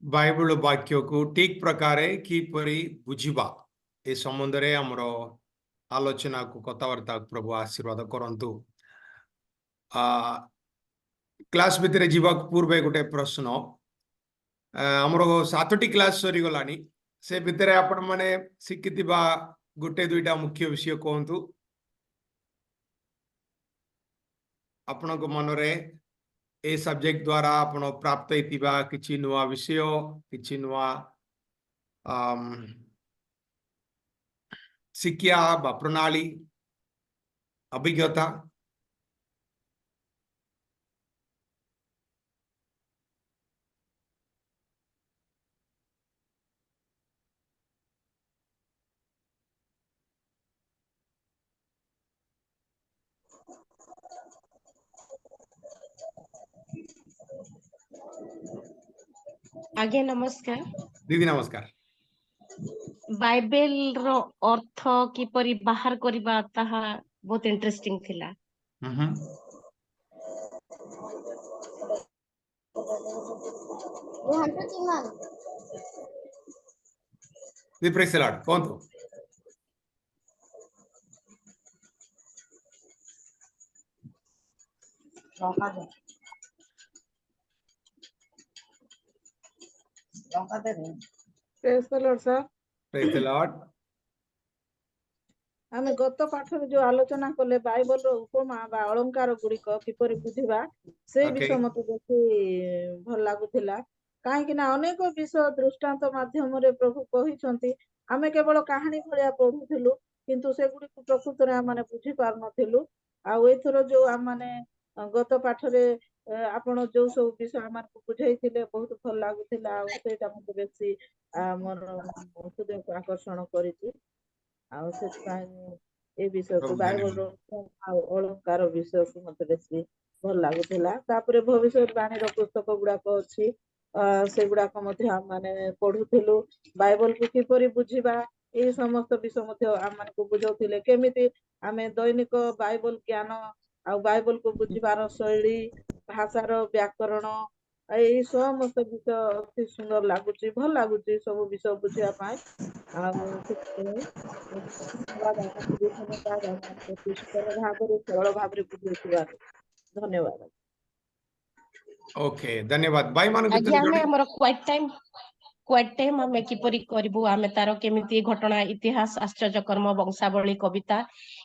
Bible वाक्य को ठीक प्रकार किपरि बुझिबा ए संबंध में हमरो आलोचना को कथबार्ता प्रभु आशीर्वाद करंतु। क्लास भितर जीवा पूर्व गोटे प्रश्न हमरो 7टी क्लास सरी गलानी से भितर आपण माने शिखिथिबा गोटे दुईटा मुख्य विषय कहंतु आपनको मनरे ए सब्जेक्ट द्वारा आपण प्राप्त हेतिबा किछि नुवा विषय किछि नुवा शिक्षा बा प्रणाली अभिज्ञता आगे नमस्कार दीदी नमस्कार। बाइबल रो अर्थ किपरि बाहर करिबा ताहा बहुत इंटरेस्टिंग थिला। दी प्रेज द लॉर्ड कहंतु। Praise the lord sir. Praise the lord. आमे गत पाठरे जो आलोचना कले बाइबल रो उपमा बा अलंकार गुड़िक किपरि बुझिबा से विषय मते बेसी भल लागुथिला काहे ना अनेक विषय दृष्टांत माध्यम रे प्रभु कहिसंती आमे केवल कहानी भलिया पढुथिलु किंतु से गुडी को प्रकृत रे माने बुझी पार नथिलु आ एथरो जो आ माने गत पाठरे आपण जो सब विषय आमार को बुझाइथिले बहुत भल लागुथिला आ सेटा मते बेसी मोर हृदय को आकर्षण करिछि आ ए विषय को बाइबल अलंकार विषय को मत बेसी भल लागुथिला तापरे भविष्यवाणी रो पुस्तक गुडाक अछि से गुडाक मध्ये माने पढुथिलु बाइबल को किपरि बुझिबा ए समस्त विषय मध्ये आम माने को बुझौथिले केमिति आमे दैनिक बाइबल ज्ञान आ बाइबल को बुझिबार शैली भाषार व्याकरण ए समस्त विषय अति सुंदर लागुची भल लागुची सब विषय बुझिया पाए आ धन्यवाद। ओके धन्यवाद भाई मान आगे हमें हमर क्वाइट टाइम हमें किपरि करबो आमे तारो केमिति घटना इतिहास आश्चर्य कर्म वंशावली कविता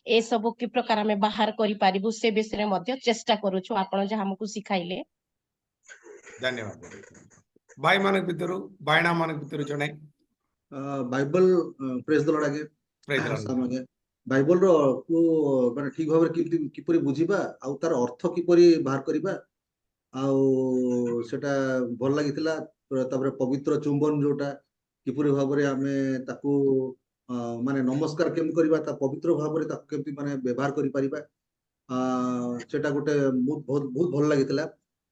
ए सब कि प्रकार हमें बाहर करि पारिबु से विषय रे मध्ये चेष्टा करूछु आपण जे हमकु सिखाइले। धन्यवाद भाई मान भितरु बायना मान भितरु जणे बाइबल प्रेज द लॉर्ड आगे प्रेज द लॉर्ड आगे बाइबल रो को माने ठीक भाबरे किपरि बुझिबा आ तार अर्थ किपरि बाहर करिबा आ सेटा भल लागिथिला तापर पवित्र चुंबन जोटा किपरि भाबरे आमे ताकू माने नमस्कार केम करिबा ता पवित्र भाबरे ताकू केमति माने व्यवहार करि परिबा सेटा गोटे बहुत बहुत भल लागिथिला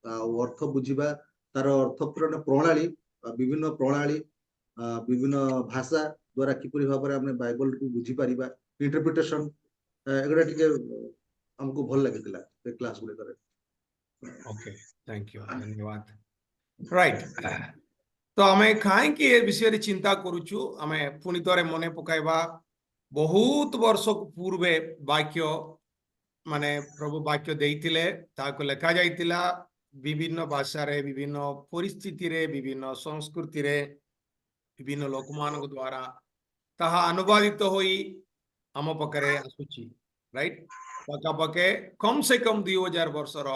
आ अर्थ बुझिबा तार अर्थ प्रणाली विभिन्न भाषा द्वारा किपरि भाबरे आमे बाइबल को बुझी परिबा इंटरप्रिटेशन एगुडा टिके हमको भल लागिथिला ए क्लास गुडे करे। ओके थैंक यू धन्यवाद राइट तो हमें खाए कि ए विषय चिंता करूछु हमें पुनि तरे मने पकाइबा बहुत वर्ष पूर्वे वाक्य माने प्रभु वाक्य देइतिले ताको लेखा जाइतिला विभिन्न भाषा रे विभिन्न परिस्थिति रे विभिन्न संस्कृति रे विभिन्न लोक मान द्वारा ताहा अनुवादित होई हम पकरे आसुची राइट पका पके कम से कम 2000 वर्षर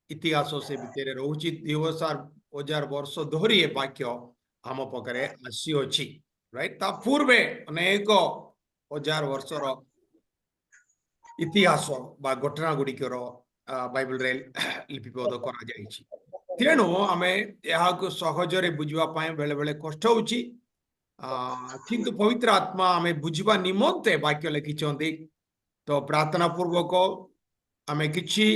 इतिहास से भितर रोची 2000 वर्ष धरी वाक्य आम पकरे आसी अछि राइट ता पूर्वे अनेक हजार वर्षर इतिहास बा घटना गुड़िकर बाइबल रे लिपिबद्ध करा जाइछि तेणु आमे यहाँ को सहजरे बुझवा पाए बेले बेले कष्ट होछि किंतु पवित्र आत्मा आमे बुझवा निमंते वाक्य लिखिछन्ती तो प्रार्थना पूर्वक आमे किछि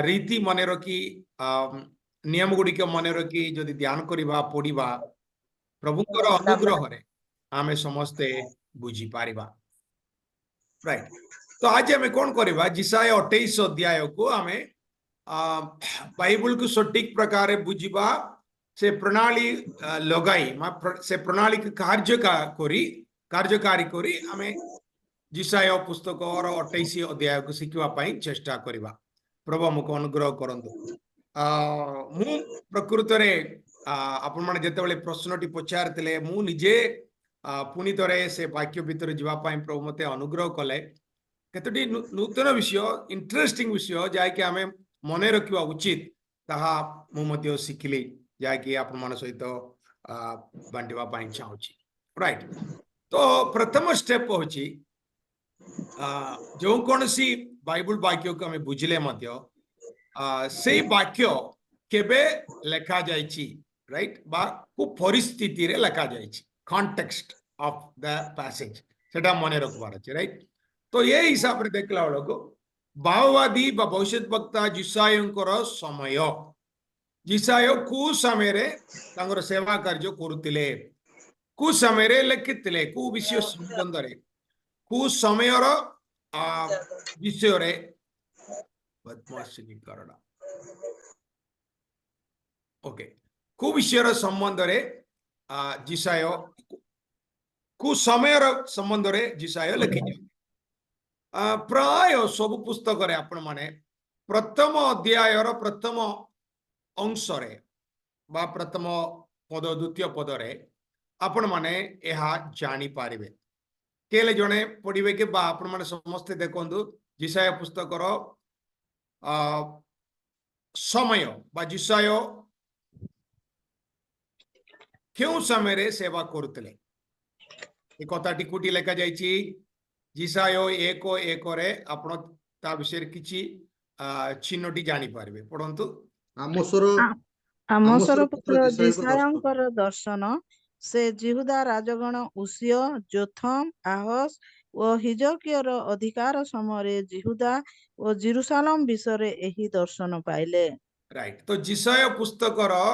रीति मने रखी नियम गुड़िक मन रखी जदि ध्यान करिबा पढ़िबा प्रभुकर अनुग्रह रे आमे समस्ते बुझी पारिबा राइट। तो आज आमे कोन करिबा जिसाय 28 अध्याय को आमे बाइबल को सटीक प्रकार बुझिबा से प्रणाली लगाई से प्रणाली कार्यकारी करी आमे जिसाय पुस्तक और 28 अध्याय को शिखिबा पई चेष्टा करिबा। प्रभु हमको अनुग्रह करंतु। मु प्रकृत रे आपण माने जेतेबेले प्रश्नटी पचारतिले मु निजे पुनी तरे से वाक्य भीतर जीवा पई प्रभु मते अनुग्रह कले केतोटी नूतन विषय इंटरेस्टिंग विषय जाय कि आमे मने रखिबा उचित ताहा मु मते शिखिली जाय कि आपण मान सहित बांटिबा पई चाहूची। राइट। तो प्रथम स्टेप होची जो कौन सी बाइबल वाक्य को हमें बुझले मध्य से वाक्य केबे लेखा जायछि राइट बा को परिस्थिति रे लेखा जायछि कॉन्टेक्स्ट ऑफ द पैसेज सेटा मने रखबार अछि। राइट। तो ये हिसाब रे देखला लोगो भाववादी बा भविष्यत वक्ता जिसायंकर समय जिसाय कु समय रे तांगर सेवा कार्य करूतिले कु समय रे लिखितले कु विषय संबंध रे कु समय विषय रे बदमाशी करना ओके कु विषय संबंध रे जिसाय कु समय संबंध रे जिसाय लिखि प्राय सब पुस्तक रे आपण माने प्रथम अध्याय प्रथम अंश रे बा प्रथम पद द्वितीय पद रे आपण माने एहा जानी पारिबे केले जने पढ़िबे के बा आपण माने समस्त देखंदु जिसाय पुस्तक रो समय बा जिसाय क्यों समय रे सेवा करतले ए कथाटी कुटी लेखा जायछि जिसाय 1:1 रे आपण ता विषय किछि चिन्हटी जानी पारिबे। पढंतु आमोसर पुत्र जिसायंकर दर्शन से जिहुदा राजगण उसिय जोथम आहस ओ हिजकियर अधिकार समय जिहुदा ओ जेरुसालेम विषय एही दर्शन पाइले। राइट। तो जिसाय पुस्तक रो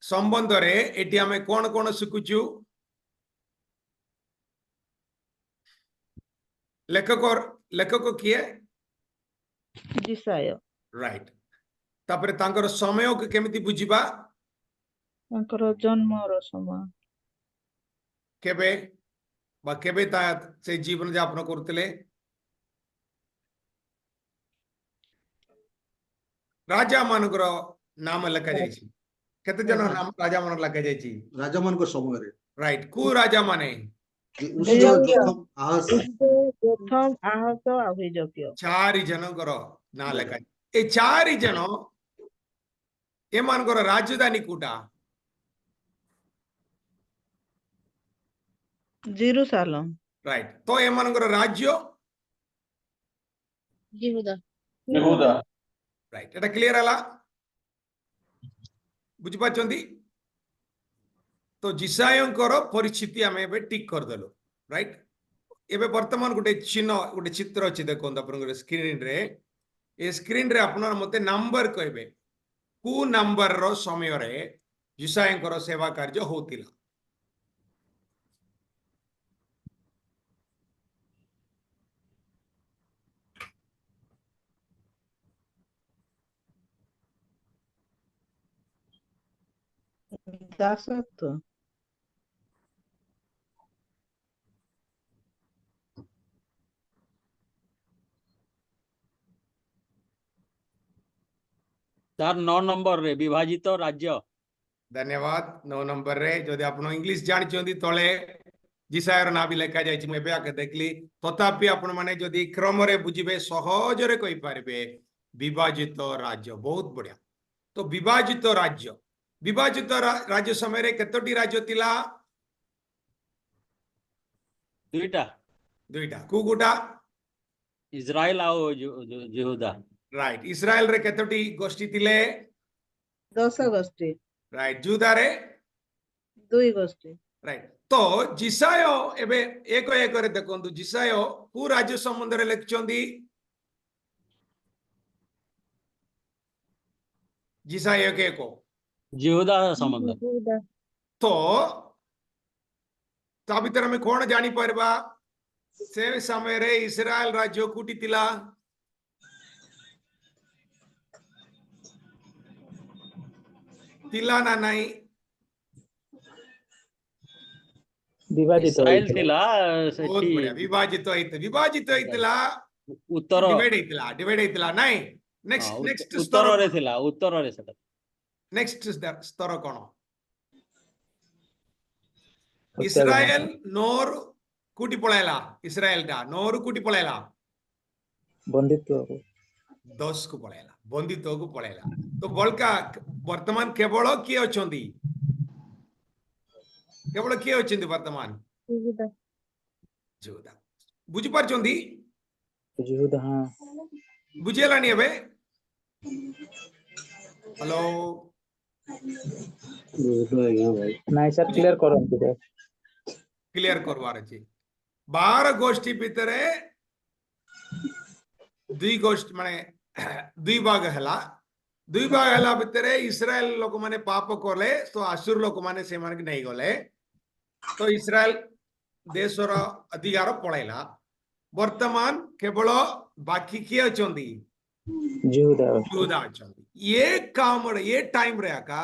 संबंध रे एटी हमें कोन कोन शिखुछु लेखक किए जिसाय। राइट। तापर तांकर समय को केमिति बुझिबा तांकर जन्म रो समय केबे बा केबे ता से जीवन यापन करतले राजा मानकर नाम लेखा जायछि केते जन नाम राजा मान लेखा जायछि राजा मान को समय रे राइट। कु राजा माने उसिया जोथम आहस जोथम आहस आ हिजकिय चारि जनकर ना लेखा ए चारि जन ए मानकर राजधानी कोटा जेरुसालेम। राइट। तो ए मानकर राज्य यहूदा। राइट। एटा क्लियर हला बुझ पाचंदी। तो जिसायंकर परिस्थिति हमें एबे ठीक कर देलो। राइट। एबे वर्तमान गोटे चिन्ह गोटे चित्र अछि देखो अपन स्क्रीन रे ए स्क्रीन रे अपन मते नंबर कहबे कु नंबर रो समय रे जिसायंकर सेवा कार्य होतिला। दासत्व तार 9 नंबर रे विभाजित राज्य। धन्यवाद। 9 नंबर रे जदि आपण इंग्लिश जानि चंदी तळे जिसायर ना भी लेखा जायछि मैं एबे आके देखली तथापि आपण माने जदि क्रम रे बुझिबे सहज रे कहि पारबे विभाजित राज्य। बहुत बढ़िया। तो विभाजित राज्य समय रे केतोटी राज्य तिला दुईटा कु गुटा इस्राएल आ यहूदा। राइट। इस्राएल रे केतोटी गोष्ठी तिले 10 गोष्ठी। राइट। जुदा रे 2 गोष्ठी। राइट। तो जिसाय एबे 1:1 रे देखंतु जिसाय कु राज्य संबंध रे लिखचंदी जिसाय 1:1 यहूदा संबंध। तो ता भीतर हमें कौन जानी पारबा से समय रे इस्राएल राज्य कुटी तिला तिला ना नहीं ବିଭାଜିତ ଇସ୍ରାଏଲ ହୋଇଥିଲା। ଥିଲା ବହୁତ ସେଠି ବଢିଆ ବିଭାଜିତ ହେଇଥିଲା ଉତ୍ତର ଡିଭାଇଡ ହେଇଥିଲା ନାଇଁ ନେକ୍ସଟ ସ୍ତର ଉତ୍ତରରେ କଣ? ଥିଲା ଉତ୍ତରରେ ସେଟା ନେକ୍ସଟ ସ୍ତର କଣ? ପ୍ରତ୍ୟାଗମନ। ଇସ୍ରାଏଲ ନୋର କୋଉଠି ପଳେଇଲା? ଇସ୍ରାଏଲ ଟା ନୋର କୋଉଠି ପଳେଇଲା? ବନ୍ଦିତ୍ୱକୁ। 10 କୁ ପଳେଇଲା ବନ୍ଦିତ୍ୱକୁ ପଳେଇଲା। ତ ବଳକା ବର୍ତ୍ତମାନ କେବଳ କିଏ ଅଛନ୍ତି? କେବଳ କିଏ ଅଛନ୍ତି ବର୍ତ୍ତମାନ? ଯୁଦା। ବୁଝିପାରୁଛନ୍ତି? ଯୁହୁଦା, ହଁ। ବୁଝିହେଲାନି ଏବେ? ହ୍ୟାଲୋ ନାଇଁ ସାର୍, କ୍ଲିୟର କରନ୍ତୁ ସାର୍। କ୍ଲିୟର করবার ଅଛି। 12 ଗୋଷ୍ଠୀ ଭିତରେ ଦୁଇ ଗୋଷ୍ଠୀ ମାନେ ଦୁଇ ଭାଗ ହେଲା। ଦୁଇ ଭାଗ ହେଲା ଭିତରେ ଇସ୍ରାଏଲ ଲୋକମାନେ ପାପ କଲେ ତ ଆସୁର ଲୋକମାନେ ସେମାନଙ୍କୁ ନେଇଗଲେ। ତ ଇସ୍ରାଏଲ ଦେଶର ଅଧିକାର ପଳେଇଲା। ବର୍ତ୍ତମାନ କେବଳ ବାକି କିଏ ଅଛନ୍ତି? ଯୁହୁଦା। ଯୁଦା ଅଛନ୍ତି। ଏ କାମରେ ଏ ଟାଇମରେ ଆକା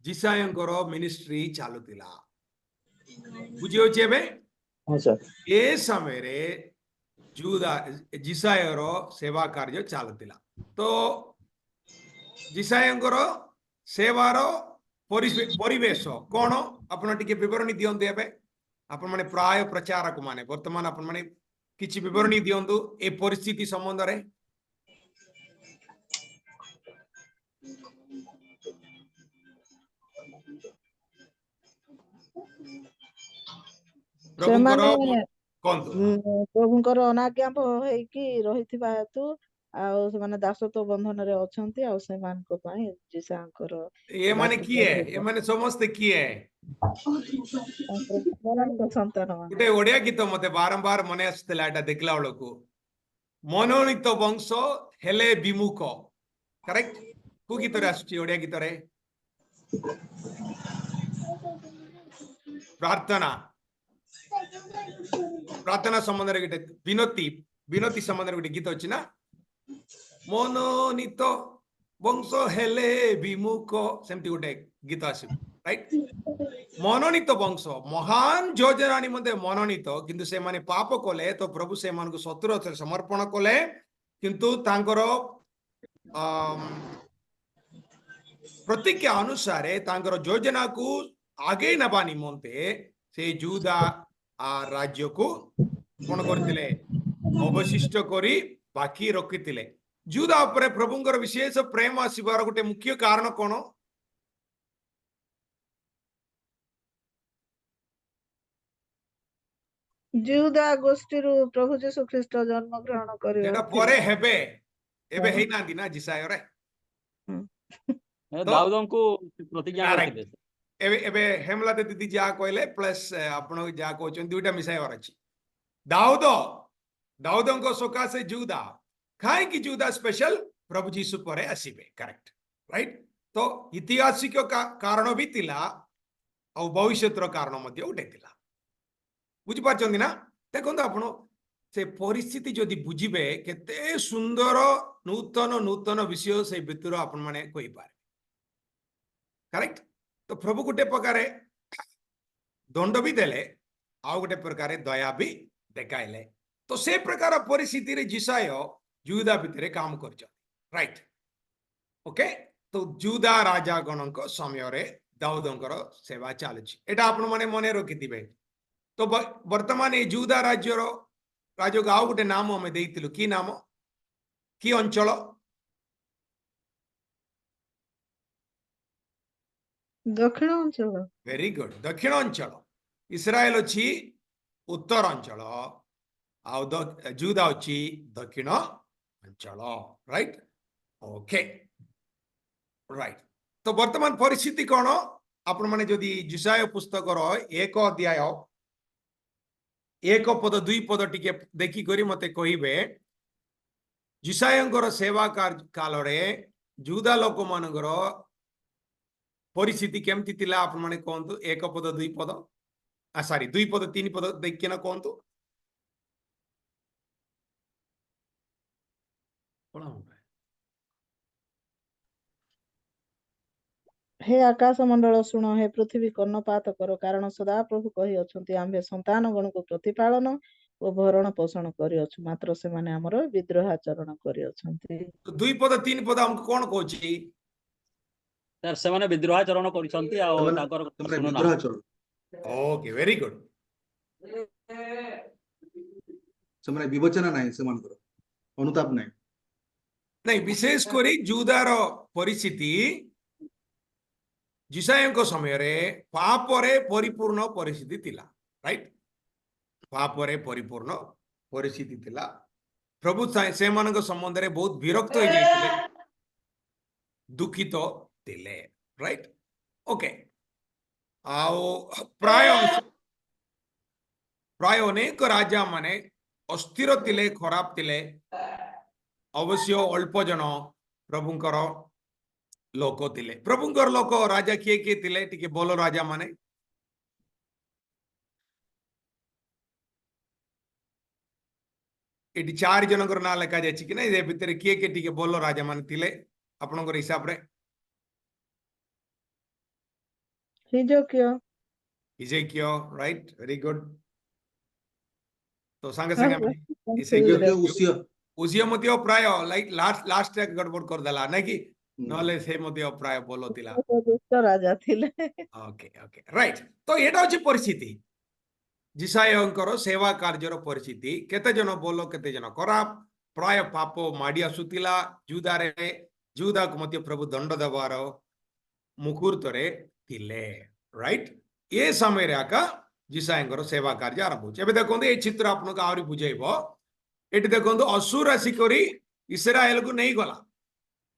ଜିସାୟଙ୍କର ମିନିଷ୍ଟ୍ରି ଚାଲୁଥିଲା। ବୁଝି ହଉଛି ଏବେ? ହଁ ସାର୍। ଏ ସମୟରେ ଜିସାୟର ସେବା କାର୍ଯ୍ୟ ଚାଲୁଥିଲା। ତ ଜିସାୟଙ୍କର ସେବାର ପରିବେଶ କଣ ଆପଣ ଟିକେ ବିବରଣୀ ଦିଅନ୍ତୁ। ଏବେ ଆପଣ ମାନେ ପ୍ରାୟ ପ୍ରଚାରକ ମାନେ ବର୍ତ୍ତମାନ ଆପଣ ମାନେ କିଛି ବିବରଣୀ ଦିଅନ୍ତୁ ଏ ପରିସ୍ଥିତି ସମ୍ବନ୍ଧରେ। ପ୍ରଭୁଙ୍କର ସେମାନେ କୁହନ୍ତୁ। ପ୍ରଭୁଙ୍କର ଅନାଜ୍ଞା ହେଇକି ରହିଥିବା ହେତୁ ଆଉ ସେମାନେ ଦାସତ୍ୱ ବନ୍ଧନରେ ଅଛନ୍ତି। ଆଉ ସେମାନଙ୍କ ପାଇଁ ଯିଶାଙ୍କର ଏମାନେ କିଏ? ଏମାନେ ସମସ୍ତେ କିଏ? ସନ୍ତାନ ମାନେ। ଗୋଟେ ଓଡିଆ ଗୀତ ମତେ ବାରମ୍ବାର ମନେ ଆସୁଥିଲା ଏଟା ଦେଖିଲା ବେଳକୁ, ମନୋନୀତ ବଂଶ ହେଲେ ବିମୁଖ। କରେକ୍ଟ? କୋଉ ଗୀତରେ ଆସୁଛି ଓଡିଆ ଗୀତରେ? ପ୍ରାର୍ଥନା ସମ୍ବନ୍ଧରେ ଗୋଟେ ବିନତି ସମ୍ବନ୍ଧରେ ଗୋଟେ ଗୀତ ଅଛି ନା, ମନୋନୀତ ବଂଶ ହେଲେ ବିମୁଖ, ସେମିତି ଗୋଟେ ଗୀତ ଆସିବ। ରାଇଟ? ମନୋନୀତ ବଂଶ ମହାନ ଯୋଜନା ନିମନ୍ତେ ମନୋନୀତ, କିନ୍ତୁ ସେମାନେ ପାପ କଲେ ତ ପ୍ରଭୁ ସେମାନଙ୍କୁ ଶତ୍ରୁରେ ସମର୍ପଣ କଲେ। କିନ୍ତୁ ତାଙ୍କର ପ୍ରତିଜ୍ଞା ଅନୁସାରେ ତାଙ୍କର ଯୋଜନାକୁ ଆଗେଇ ନେବା ନିମନ୍ତେ ସେ ଯୁଦା ରାଜ୍ୟକୁ କଣ କରିଥିଲେ? ଅବଶିଷ୍ଟ କରି ବାକି ରଖିଥିଲେ। ଯୁଦା ଉପରେ ପ୍ରଭୁଙ୍କର ବିଶେଷ ପ୍ରେମ ଆସିବାର ଗୋଟେ ମୁଖ୍ୟ କାରଣ କଣ? ଯୁଦା ଗୋଷ୍ଠୀରୁ ପ୍ରଭୁ ଯୀଶୁ ଖ୍ରୀଷ୍ଟ ଜନ୍ମ ଗ୍ରହଣ ସେଟା କରିବାର ପରେ ଥିଲା। ହେବେ, ଏବେ ହେଇନାହାନ୍ତି ନା ଜିସାୟରେ। ତ ଦାଉଦଙ୍କୁ ପ୍ରତିଜ୍ଞା କରେକ୍ଟ। କରିଥିଲେ। ଏବେ ହେମଲତା ଦିଦି ଯାହା କହିଲେ ପ୍ଲସ୍ ଆପଣ ଯାହା କହୁଛନ୍ତି ଦୁଇଟା ମିଶାଇବାର ଅଛି। ଦାଉଦଙ୍କ ସକାଶେ ଯୁଦା, କାହିଁକି ଯୁଦା ସ୍ପେଶାଲ? ପ୍ରଭୁ ଯୀଶୁ ପରେ ଆସିବେ। Correct, right? ତ ଐତିହାସିକ କାରଣ ବି ଥିଲା ଆଉ ଭବିଷ୍ୟତର କାରଣ ମଧ୍ୟ ଗୋଟେ ଥିଲା। ବୁଝିପାରୁଛନ୍ତି ନା? ଦେଖନ୍ତୁ ଆପଣ ସେ ପରିସ୍ଥିତି ଯଦି ବୁଝିବେ, କେତେ ସୁନ୍ଦର ନୂତନ ବିଷୟ ସେଇ ଭିତରୁ ଆପଣ ମାନେ କହିପାରିବେ। କରେକ୍ଟ? ତ ପ୍ରଭୁ ଗୋଟେ ପ୍ରକାରେ ଦଣ୍ଡ ବି ଦେଲେ, ଆଉ ଗୋଟେ ପ୍ରକାରେ ଦୟା ବି ଦେଖାଇଲେ। ତ ସେ ପ୍ରକାର ପରିସ୍ଥିତିରେ ଜିସାୟ ଯୁଦା ଭିତରେ କାମ କରିଛନ୍ତି। ରାଇଟ? ଓକେ? ତ ଯୁଦା ରାଜାଗଣଙ୍କ ସମୟରେ ଦାଉଦଙ୍କର ସେବା ଚାଲୁଛି। ଏଟା ଆପଣ ମାନେ ମନେ ରଖିଥିବେ। ତ ବର୍ତ୍ତମାନ ଏଇ ଯୁଦା ରାଜ୍ୟକୁ ଆଉ ଗୋଟେ ନାମ ଆମେ ଦେଇଥିଲୁ। କି ନାମ? କି ଅଞ୍ଚଳ? ଦକ୍ଷିଣ ଅଞ୍ଚଳ। ଭେରି ଗୁଡ, ଦକ୍ଷିଣ ଅଞ୍ଚଳ। ଇସ୍ରାଏଲ ଅଛି ଉତ୍ତର ଅଞ୍ଚଳ, ଆଉ ଯୁଦା ଅଛି ଦକ୍ଷିଣ ଅଞ୍ଚଳ। ରାଇଟ? Okay, right. ତ ବର୍ତ୍ତମାନ ପରିସ୍ଥିତି କଣ? ଆପଣ ମାନେ ଯଦି ଜିସାୟ ପୁସ୍ତକର 1 ଅଧ୍ୟାୟ 1 ପଦ 2 ପଦ ଟିକେ ଦେଖିକରି ମତେ କହିବେ, ଜିସାୟଙ୍କର ସେବା କାଳରେ ଯୁଦା ଲୋକମାନଙ୍କର ପରିସ୍ଥିତି କେମିତି ଥିଲା? ଆପଣ ମାନେ କୁହନ୍ତୁ। 1 ପଦ 2 ପଦ, 2 ପଦ 3 ପଦ ଦେଖିକିନା କୁହନ୍ତୁ। हे आकाश मंडल शुण हे पृथ्वी कर्णपात कर कारण सदा प्रभु कही अछंती आम्भे संतान गण को प्रतिपालन ओ भरण पोषण करिअछु मात्र सेमाने हमर विद्रोहाचरण करिअछंती। तो 2 पद 3 पद हमको कौन कहछि सर ସେମାନେ ବିଦ୍ରୋହାଚରଣ କରିଛନ୍ତି ଆଉ ସେମାନେ ତାଙ୍କର ସେମାନେ ଶୁଣୁନାହାନ୍ତି। ବିଦ୍ରୋହାଚରଣ ओके वेरी गुड ସେମାନେ ବିବେଚନା ନାହିଁ ସେମାନଙ୍କର ଅନୁତାପ ନାହିଁ। नहीं विशेष करी जुदार परिस्थिति जिसायଙ୍କ ସମୟରେ ପାପରେ ପରିପୂର୍ଣ୍ଣ ପରିସ୍ଥିତି ଥିଲା ରାଇଟ୍ ପାପରେ ପରିପୂର୍ଣ୍ଣ ପରିସ୍ଥିତି ଥିଲା ପ୍ରଭୁ ସେମାନଙ୍କ ସମ୍ବନ୍ଧରେ ବହୁତ ବିରକ୍ତ ହୋଇ ଯାଇଥିଲେ ଦୁଃଖିତ ଥିଲେ ରାଇଟ୍ ଓକେ ଆଉ ପ୍ରାୟ ଅନେକ ରାଜା ମାନେ ଅସ୍ଥିର ଥିଲେ ଖରାପ ଥିଲେ अवश्य अल्प जन प्रभुंकर लोक थिले प्रभुंकर लोक राजा किए थिले टिके बोलो राजा माने एटी 4 जनकर ना लेखा जाय कि नै भितर किए टिके बोलो राजा माने थिले आपनकर हिसाब रे हिजकियो राइट वेरी गुड तो संगे संगे उजिया मतियो प्राय लाइक लास्ट एक गड़बड़ कर देला नै कि नले से मतियो प्राय बोलो तिला दुष्ट राजा थिले। ओके ओके राइट तो एटा होची परिस्थिति जिसायंकर सेवा कार्यर परिस्थिति केते जन बोलो केते जन खराब प्राय पाप माडी आसुतिला जुदा को मतियो प्रभु दंड देवार मुहूर्त रे थिले राइट ये समय रे आका जिसायंकर सेवा कार्य आरंभ होची एबे देखोंदे ए चित्र आपनको आउरी बुझाइबो एटी देखो असुर आसी करी इस्राएल को नहीं गला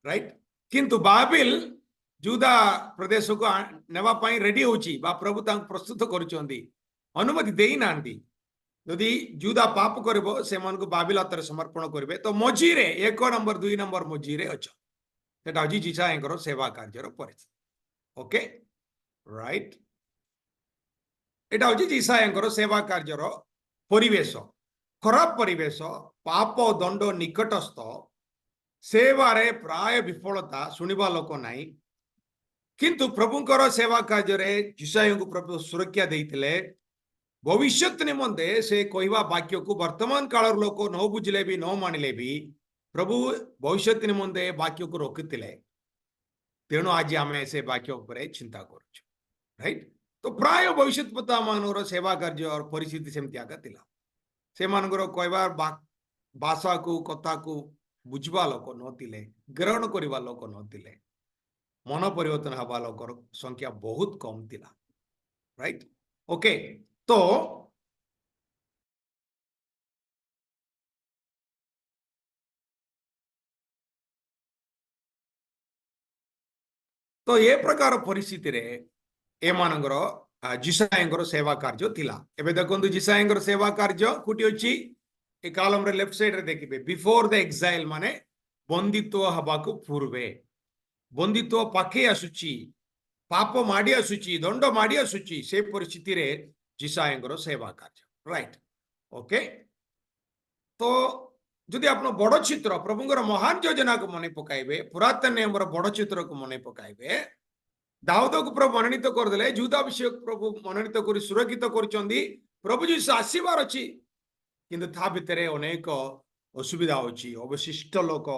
राइट किंतु बाबिल जुदा प्रदेश को नेवा पाई रेडी होची बा प्रभु तांग प्रस्तुत करूचंदी अनुमति देई नांदी यदि जुदा पाप करबो से मन को बाबिल हाथ समर्पण करिवे तो मझी रे 1 नंबर 2 नंबर मझी रे अछ सेटा होची जिसायंकर सेवा कार्यर परिस्थिति ओके राइट एटा होची जिसायंकर सेवा कार्यर परिवेश खराब परिवेश पाप दंड निकटस्थ सेवारे प्राय विफलता सुनिबा लोक नाही किंतु प्रभुंकर सेवा कार्य रे जिसायंकु प्रभु सुरक्षा देइतिले भविष्यत निमंते से कहवा वाक्य को वर्तमान काल लोक न बुझले भी न मानिले भी प्रभु भविष्यत निमंते वाक्य को रोकितिले तेणु आज आमे से वाक्य उपरे चिंता करूछु राइट तो प्राय भविष्यत पता मानवर सेवा कार्य और परिस्थिति सेमति आगतिला से मानकर कहबार भाषा को कथा को बुझवा लोक नथिले ग्रहण करवा लोक नथिले मन परिवर्तन हवा लोकर संख्या बहुत कम थिला राइट ओके तो तो ये प्रकार परिस्थिति रे ए मानकर जिसायंकर सेवा कार्य थिला एबे देखंतु जिसायंकर सेवा कार्य कुटी अछि ए कॉलम रे लेफ्ट साइड रे देखिबे बिफोर द एक्साइल माने बंदित्व हवा को पूर्वे बंदित्व पाखे आसुची पाप माडी आसुची दंड माडी आसुची से परिस्थिति रे जिसायंकर सेवा कार्य राइट ओके तो जदि आपन बड़ चित्र प्रभुंकर महान योजना को मने पकाइबे पुरातन नियमर बड़ चित्र को मने पकाइबे दाऊद को प्रभु मनोनीत करदेले जुदा विषय प्रभु मनोनीत कर सुरक्षित करचंदी प्रभु जी आसीबार अछि किंतु था भितरे अनेक असुविधा अछि अवशिष्ट लोक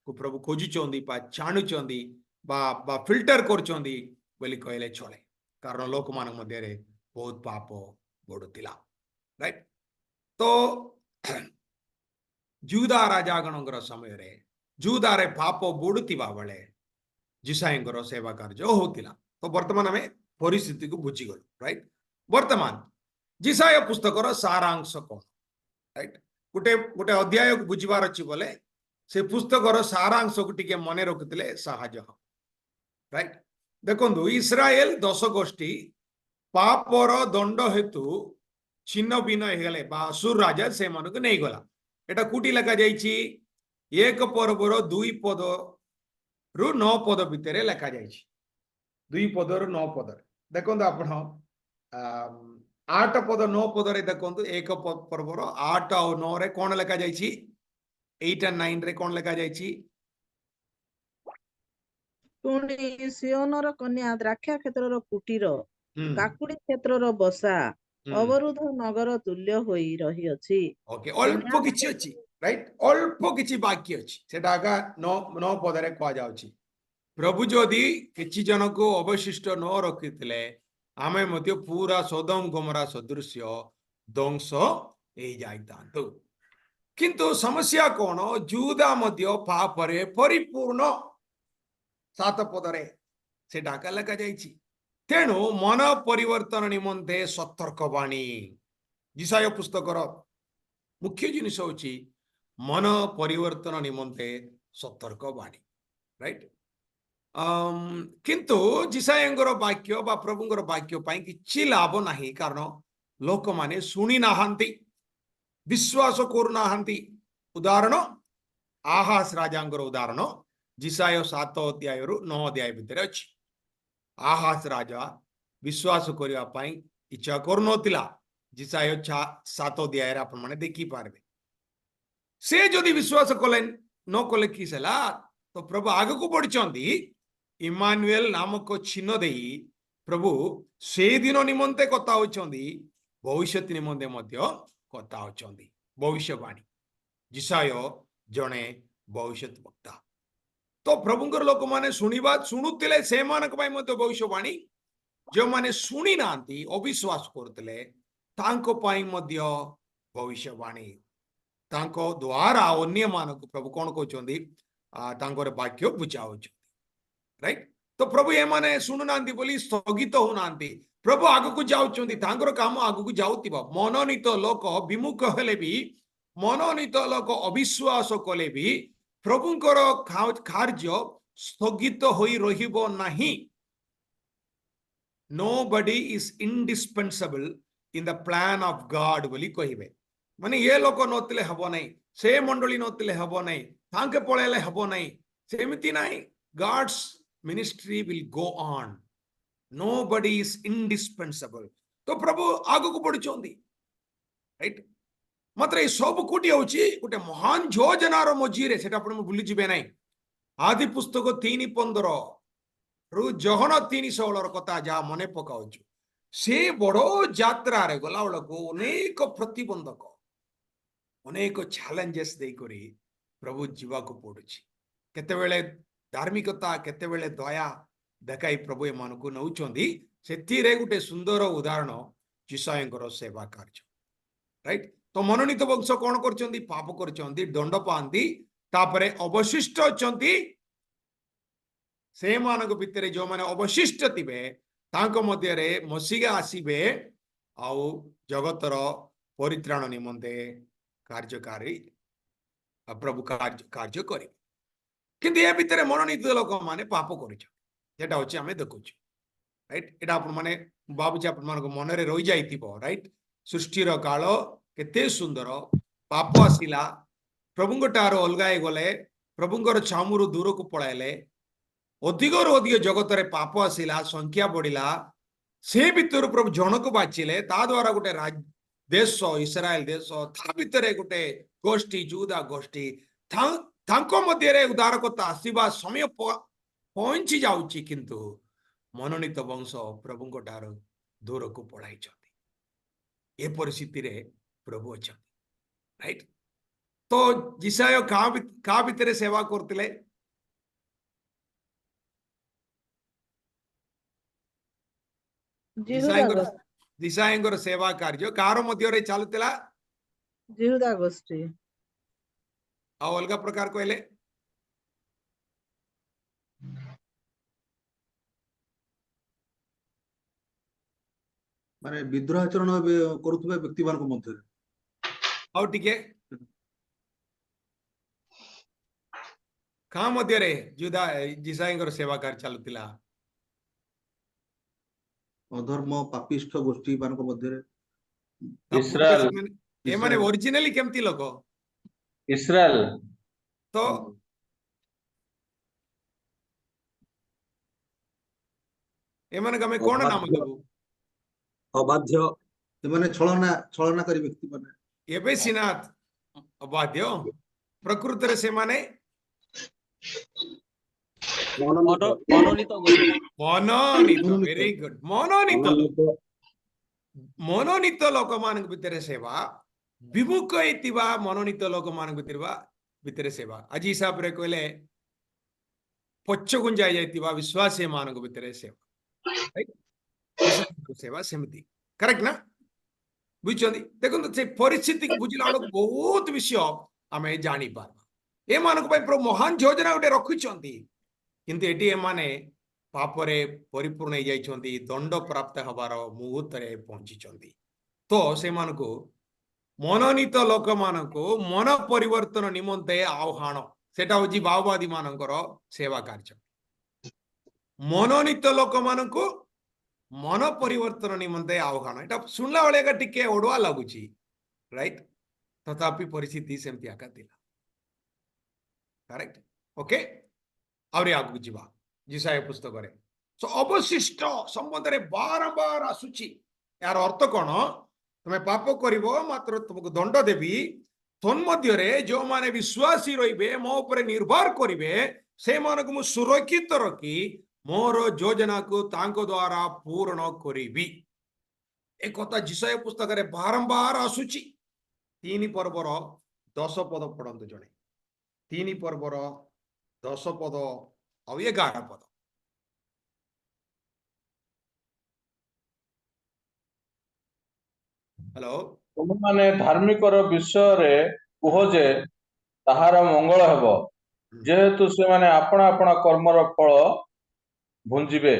को प्रभु खोजुचंदी बा जानुचंदी बा फिल्टर करचंदी बोली कहले चले कारण लोक मान मध्य रे बहुत पाप बढुतिला राइट तो जुदा राजागणଙ୍କର ସମୟରେ जुदारे पाप बढुतिबा बेले जिसायंकर सेवा कार्य होतिला तो वर्तमान आमे परिस्थिति को बुझी गल राइट वर्तमान जिसाय पुस्तकर सारांश कोन राइट गोटे गोटे अध्याय को बुझिबार अछि बोले से पुस्तकर सारांश को टिके मने रखितले साहाय्य हो राइट देखंतु इस्राएल 10 गोष्ठी पापर दंड हेतु छिन्न भिन्न हेगले बा असुर राजा से मन को नहीं गला एटा कुटी लगा जाइछि एक पर्वर 2 पद रु 9 पद भितर लेखा जाइछि 2 पद रु 9 पद देखंतु आपण 8 पद 9 पद रे देखंतु एक पर्वर 8 और 9 रे कोन लेखा जाइछि 8 और 9 रे कोन लेखा जाइछि ପୁଣି ସିଓନର କନ୍ୟା ଦ୍ରାକ୍ଷା କ୍ଷେତ୍ରର କୁଟୀର, ହୁଁ କାକୁଡି କ୍ଷେତ୍ରର ବସା, ହୁଁ ଅବରୁଦ୍ଧ ନଗର ତୁଲ୍ୟ ହୋଇ ରହିଅଛି। ଓକେ ଅଳ୍ପ କିଛି ଅଛି ରାଇଟ୍ ଅଳ୍ପ କିଛି ବାକ୍ୟ ଅଛି ସେଟା ଆକା 9 ପଦରେ କୁହାଯାଉଛି ପ୍ରଭୁ ଯଦି କିଛି ଜଣକୁ ଅବଶିଷ୍ଟ ନ ରଖିଥିଲେ ଆମେ ମଧ୍ୟ ପୁରା ସୋଦମ ଗମରା ସଦୃଶ୍ୟ ଧ୍ୱଂସ ହେଇଯାଇଥାନ୍ତୁ କିନ୍ତୁ ସମସ୍ୟା କଣ ଯୁଦା ମଧ୍ୟ ପାପରେ ପରିପୂର୍ଣ୍ଣ 7 ପଦରେ ସେଟା ଆକା ଲେଖାଯାଇଛି ତେଣୁ ମନ ପରିବର୍ତ୍ତନ ନିମନ୍ତେ ସତର୍କବାଣୀ ଯିଶାୟ ପୁସ୍ତକର ମୁଖ୍ୟ ଜିନିଷ ହେଉଛି ମନ ପରିବର୍ତ୍ତନ ନିମନ୍ତେ ସତର୍କବାଣୀ ରାଇଟ୍ କିନ୍ତୁ ଯିଶାୟଙ୍କର ବାକ୍ୟ ବା ପ୍ରଭୁଙ୍କର ବାକ୍ୟ ପାଇଁ କିଛି ଲାଭ ନାହିଁ କାରଣ ଲୋକମାନେ ଶୁଣି ନାହାନ୍ତି ବିଶ୍ୱାସ କରୁନାହାନ୍ତି ଉଦାହରଣ ଆହାସ ରାଜାଙ୍କର ଉଦାହରଣ ଯିଶାୟ 7 ଅଧ୍ୟାୟରୁ 9 ଅଧ୍ୟାୟ ଭିତରେ ଅଛି ଆହାସ ରାଜା ବିଶ୍ୱାସ କରିବା ପାଇଁ ଇଚ୍ଛା କରୁନଥିଲା ଯିଶାୟ 7 ଅଧ୍ୟାୟରେ ଆପଣମାନେ ଦେଖିପାରିବେ ସେ ଯଦି ବିଶ୍ୱାସ କଲେ ନ କଲେ କି ହେଲା ତ ପ୍ରଭୁ ଆଗକୁ ବଢିଛନ୍ତି ଇମାନୁଏଲ ନାମକ ଚିହ୍ନ ଦେଇ ପ୍ରଭୁ ସେଇଦିନ ନିମନ୍ତେ କଥା ହଉଛନ୍ତି ଭବିଷ୍ୟତ ନିମନ୍ତେ ମଧ୍ୟ କଥା ହଉଛନ୍ତି ଭବିଷ୍ୟବାଣୀ ଯିଶାୟ ଜଣେ ଭବିଷ୍ୟତ ବକ୍ତା ତ ପ୍ରଭୁଙ୍କର ଲୋକମାନେ ଶୁଣୁଥିଲେ ସେମାନଙ୍କ ପାଇଁ ମଧ୍ୟ ଭବିଷ୍ୟବାଣୀ ଯେଉଁମାନେ ଶୁଣି ନାହାନ୍ତି ଅବିଶ୍ୱାସ କରୁଥିଲେ ତାଙ୍କ ପାଇଁ ମଧ୍ୟ ଭବିଷ୍ୟବାଣୀ ତାଙ୍କ ଦ୍ୱାରା ଅନ୍ୟମାନଙ୍କୁ ପ୍ରଭୁ କଣ କହୁଛନ୍ତି ତାଙ୍କର ବାକ୍ୟ ବୁଝାଉଛନ୍ତି ରାଇଟ୍ ତ ପ୍ରଭୁ ଏମାନେ ଶୁଣୁନାହାନ୍ତି ବୋଲି ସ୍ଥଗିତ ହଉନାହାନ୍ତି ପ୍ରଭୁ ଆଗକୁ ଯାଉଛନ୍ତି ତାଙ୍କର କାମ ଆଗକୁ ଯାଉଥିବ ମନୋନୀତ ଲୋକ ବିମୁଖ ହେଲେ ବି ମନୋନୀତ ଲୋକ ଅବିଶ୍ୱାସ କଲେ ବି ପ୍ରଭୁଙ୍କର କାର୍ଯ୍ୟ ସ୍ଥଗିତ ହୋଇ ରହିବ ନାହିଁ nobody is indispensable in the plan of God ବୋଲି କହିବେ ମାନେ ଏ ଲୋକ ନଥିଲେ ହବ ନାହିଁ ସେ ମଣ୍ଡଳୀ ନଥିଲେ ହବ ନାହିଁ ତାଙ୍କେ ପଳେଇଲେ ହବ ନାହିଁ ସେମିତି ନାହିଁ God's ministry will go on nobody is indispensable ତ ପ୍ରଭୁ ଆଗକୁ ବଢୁଛନ୍ତି ରାଇଟ୍ ମାତ୍ର ଏ ସବୁ କୋଟି ହେଉଛି ଗୋଟେ ମହାନ ଯୋଜନାର ମଝିରେ ସେଟା ଆପଣ ଭୁଲିଯିବେ ନାହିଁ ଆଦି ପୁସ୍ତକ 3:15 ରୁ ଜହନ 3:16 କଥା ଯାହା ମନେ ପକାଉଛୁ ସେ ବଡ ଯାତ୍ରାରେ ଗଲା ବେଳକୁ ଅନେକ ପ୍ରତିବନ୍ଧକ ଅନେକ ଚ୍ୟାଲେଞ୍ଜେସ୍ ଦେଇକରି ପ୍ରଭୁ ଯିବାକୁ ପଡୁଛି କେତେବେଳେ ଧାର୍ମିକତା କେତେବେଳେ ଦୟା ଦେଖାଇ ପ୍ରଭୁ ଏମାନଙ୍କୁ ନେଉଛନ୍ତି ସେଥିରେ ଗୋଟେ ସୁନ୍ଦର ଉଦାହରଣ ଯିଶାୟଙ୍କର ସେବା କାର୍ଯ୍ୟ ରାଇଟ୍ ତ ମନୋନୀତ ବଂଶ କଣ କରୁଛନ୍ତି ପାପ କରୁଛନ୍ତି ଦଣ୍ଡ ପାଆନ୍ତି ତାପରେ ଅବଶିଷ୍ଟ ଅଛନ୍ତି ସେମାନଙ୍କ ଭିତରେ ଯୋଉମାନେ ଅବଶିଷ୍ଟ ଥିବେ ତାଙ୍କ ମଧ୍ୟରେ ମସିହା ଆସିବେ ଆଉ ଜଗତର ପରିତ୍ରାଣ ନିମନ୍ତେ କାର୍ଯ୍ୟକାରୀ ପ୍ରଭୁ କାର୍ଯ୍ୟ କରିବେ କିନ୍ତୁ ଏ ଭିତରେ ମନୋନୀତ ଲୋକମାନେ ପାପ କରୁଛନ୍ତି ସେଟା ହଉଛି ଆମେ ଦେଖୁଛୁ ରାଇଟ୍ ଏଟା ଆପଣମାନେ ଭାବୁଛି ଆପଣମାନଙ୍କ ମନରେ ରହିଯାଇଥିବ ରାଇଟ୍ ସୃଷ୍ଟିର କାଳ କେତେ ସୁନ୍ଦର ପାପ ଆସିଲା ପ୍ରଭୁଙ୍କ ଠାରୁ ଅଲଗା ହେଇଗଲେ ପ୍ରଭୁଙ୍କର ଛାମୁରୁ ଦୂରକୁ ପଳାଇଲେ ଅଧିକରୁ ଅଧିକ ଜଗତରେ ପାପ ଆସିଲା ସଂଖ୍ୟା ବଢିଲା ସେ ଭିତରୁ ପ୍ରଭୁ ଜଣକୁ ବାଛିଲେ ତା ଦ୍ୱାରା ଗୋଟେ ଦେଶ ଇସ୍ରାଏଲ ଦେଶ ତା ଭିତରେ ଗୋଟେ ଗୋଷ୍ଠୀ ଯୁଦା ଗୋଷ୍ଠୀ ତାଙ୍କ ମଧ୍ୟରେ ଉଦାରକତା ଆସିବା ସମୟ ପହଞ୍ଚି ଯାଉଛି କିନ୍ତୁ ମନୋନୀତ ବଂଶ ପ୍ରଭୁଙ୍କ ଠାରୁ ଦୂରକୁ ପଳାଇଛନ୍ତି ଏ ପରିସ୍ଥିତିରେ ପ୍ରଭୁ ଅଛନ୍ତି ରାଇଟ୍ ତ ଯିଶାୟ କାହା ଭିତରେ ସେବା କରୁଥିଲେ ଯିଶାୟଙ୍କର ସେବା କାର୍ଯ୍ୟ କାହାର ମଧ୍ୟରେ ଚାଲୁଥିଲା ଜିହୁଦା ଗୋଷ୍ଠୀ ଆଉ ଅଲଗା ପ୍ରକାର କହିଲେ ମାନେ ବିଦ୍ରୋହ ଆଚରଣ କରୁଥିବା ବ୍ୟକ୍ତି ମାନଙ୍କ ମଧ୍ୟରେ ଆଉ ଟିକେ କାହା ମଧ୍ୟରେ ଯିଶାୟଙ୍କର ସେବା କାର୍ଯ୍ୟ ଚାଲୁଥିଲା ଅଧର୍ମ ପାପିଷ୍ଠ ଗୋଷ୍ଠୀ ମାନଙ୍କ ମଧ୍ୟରେ ଏମାନେ ଓରିଜିନାଲି କେମିତି ଲୋକ ଇସ୍ରାଏଲ ତ ଏମାନଙ୍କୁ ଆମେ କଣ ନାମ ଦେବୁ ଅବାଧ୍ୟ ଏମାନେ ଛଳନାକାରୀ ବ୍ୟକ୍ତି ମାନେ ଏବେ ସିନା ଅବାଧ୍ୟ ପ୍ରକୃତରେ ସେମାନେ ମନୋନୀତ ମନୋନୀତ କରିବେ। ମନୋନୀତ ମନୋନୀତ। ଭେରି ଗୁଡ ମନୋନୀତ ମନୋନୀତ ମନୋନୀତ ଲୋକମାନଙ୍କ ଭିତରେ ସେବା ବିମୁଖ ହେଇଥିବା ମନୋନୀତ ଲୋକମାନଙ୍କ ଭିତରେ ସେବା ଆଜି ହିସାବରେ କହିଲେ ପଛଗୁଞ୍ଜା ଯାଇଥିବା ବିଶ୍ୱାସୀ ମାନଙ୍କ ଭିତରେ ସେବା ସେବା ସେମିତି କରେକ୍ଟ ନା ବୁଝୁଛନ୍ତି ଦେଖନ୍ତୁ ସେ ପରିସ୍ଥିତିକୁ ବୁଝିଲା ବେଳକୁ ବହୁତ ବିଷୟ ଆମେ ଜାଣିପାରିବା ଏମାନଙ୍କ ପାଇଁ ପ୍ରଭୁ ମହାନ ଯୋଜନା ଗୋଟେ ରଖିଛନ୍ତି କିନ୍ତୁ ଏଠି ଏମାନେ ପାପରେ ପରିପୂର୍ଣ୍ଣ ହେଇଯାଇଛନ୍ତି ଦଣ୍ଡ ପ୍ରାପ୍ତ ହେବାର ମୁହୂର୍ତ୍ତରେ ପହଞ୍ଚିଛନ୍ତି ତ ସେମାନଙ୍କୁ ମନୋନୀତ ଲୋକମାନଙ୍କୁ ମନ ପରିବର୍ତ୍ତନ ନିମନ୍ତେ ଆହ୍ୱାନ ସେଟା ହଉଛି ମାଓବାଦୀ ମାନଙ୍କର ସେବା କାର୍ଯ୍ୟ ମନୋନୀତ ଲୋକମାନଙ୍କୁ ମନ ପରିବର୍ତ୍ତନ ନିମନ୍ତେ ଆହ୍ୱାନ ଏଟା ଶୁଣିଲା ବେଳେ ଟିକେ ଅଡୁଆ ଲାଗୁଛି ରାଇଟ ତଥାପି ପରିସ୍ଥିତି ସେମିତି ଆକା ଥିଲା କରେକ୍ଟ ଓକେ ଆହୁରି ଆଗକୁ ଯିବା ଜିସାୟ ପୁସ୍ତକରେ ଅବଶିଷ୍ଟ ସମ୍ବନ୍ଧରେ ବାରମ୍ବାର ଆସୁଛି ଏହାର ଅର୍ଥ କଣ ତମେ ପାପ କରିବ ମାତ୍ର ତୁମକୁ ଦଣ୍ଡ ଦେବି ତନ୍ମଧ୍ୟରେ ଯେଉଁମାନେ ବିଶ୍ୱାସୀ ରହିବେ ମୋ ଉପରେ ନିର୍ଭର କରିବେ ସେମାନଙ୍କୁ ମୁଁ ସୁରକ୍ଷିତ ରଖି ମୋର ଯୋଜନାକୁ ତାଙ୍କ ଦ୍ୱାରା ପୂରଣ କରିବି ଏ କଥା ଜିସାୟ ପୁସ୍ତକରେ ବାରମ୍ବାର ଆସୁଛି 3 ପର୍ବର 10 ପଦ ପଢନ୍ତୁ ଜଣେ 3 ପର୍ବର 10 ପଦ ଆଉ 11 ପଦ ହ୍ୟାଲୋ ତୁମେମାନେ ଧାର୍ମିକର ବିଷୟରେ କୁହ ଯେ ତାହାର ମଙ୍ଗଳ ହେବ ଯେହେତୁ ସେମାନେ ଆପଣା ଆପଣା କର୍ମର ଫଳ ଭୁଞ୍ଜିବେ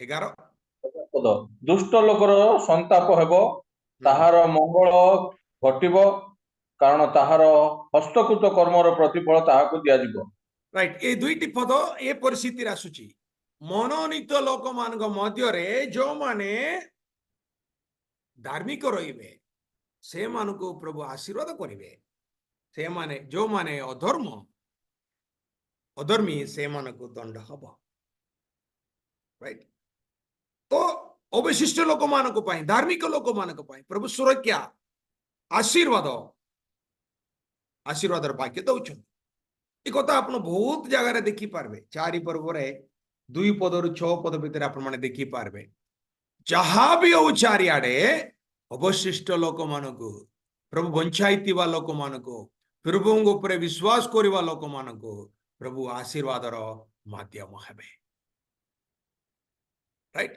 11 ପଦ ଦୁଷ୍ଟ ଲୋକର ସନ୍ତାପ ହେବ ତାହାର ମଙ୍ଗଳ ଘଟିବ କାରଣ ତାହାର ହସ୍ତକୃତ କର୍ମର ପ୍ରତିଫଳ ତାହାକୁ ଦିଆଯିବ ରାଇଟ ଏ ଦୁଇଟି ପଦ ଏ ପରିସ୍ଥିତିରେ ଆସୁଛି ମନୋନୀତ ଲୋକମାନଙ୍କ ମଧ୍ୟରେ ଯେଉଁମାନେ ଧାର୍ମିକ ରହିବେ ସେମାନଙ୍କୁ ପ୍ରଭୁ ଆଶୀର୍ବାଦ କରିବେ ସେମାନେ ଯେଉଁମାନେ ଅଧର୍ମୀ ସେମାନଙ୍କୁ ଦଣ୍ଡ ହବ ରାଇଟ ତ ଅବଶିଷ୍ଟ ଲୋକମାନଙ୍କ ପାଇଁ ଧାର୍ମିକ ଲୋକମାନଙ୍କ ପାଇଁ ପ୍ରଭୁ ସୁରକ୍ଷା ଆଶୀର୍ବାଦର ବାକ୍ୟ ଦଉଛନ୍ତି ଏ କଥା ଆପଣ ବହୁତ ଜାଗାରେ ଦେଖିପାରିବେ 4 ପର୍ବରେ 2 ପଦରୁ 6 ପଦ ଭିତରେ ଆପଣ ମାନେ ଦେଖିପାରିବେ ଯାହା ବି ହଉ ଚାରିଆଡେ ଅବଶିଷ୍ଟ ଲୋକମାନଙ୍କୁ ପ୍ରଭୁ ବଞ୍ଚାଇଥିବା ଲୋକମାନଙ୍କୁ ପ୍ରଭୁଙ୍କ ଉପରେ ବିଶ୍ୱାସ କରିବା ଲୋକମାନଙ୍କୁ ପ୍ରଭୁ ଆଶୀର୍ବାଦର ମାଧ୍ୟମ ହେବେ ରାଇଟ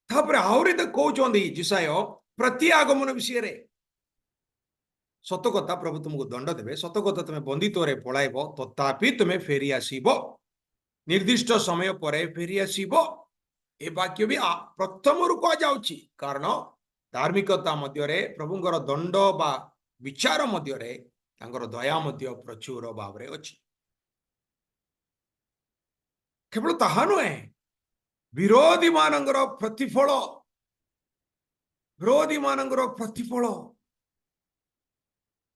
ତାପରେ ଆହୁରି ତ କହୁଛନ୍ତି ଜିସାୟ ପ୍ରତି ଆଗମନ ବିଷୟରେ ସତ କଥା ପ୍ରଭୁ ତୁମକୁ ଦଣ୍ଡ ଦେବେ ସତ କଥା ତୁମେ ବନ୍ଦିତ୍ୱରେ ପଳାଇବ ତଥାପି ତୁମେ ଫେରି ଆସିବ ନିର୍ଦ୍ଦିଷ୍ଟ ସମୟ ପରେ ଫେରି ଆସିବ ଏ ବାକ୍ୟ ବି ପ୍ରଥମରୁ କୁହାଯାଉଛି କାରଣ ଧାର୍ମିକତା ମଧ୍ୟରେ ପ୍ରଭୁଙ୍କର ଦଣ୍ଡ ବା ବିଚାର ମଧ୍ୟରେ ତାଙ୍କର ଦୟା ମଧ୍ୟ ପ୍ରଚୁର ଭାବରେ ଅଛି କେବଳ ତାହା ନୁହେଁ ବିରୋଧୀ ମାନଙ୍କର ପ୍ରତିଫଳ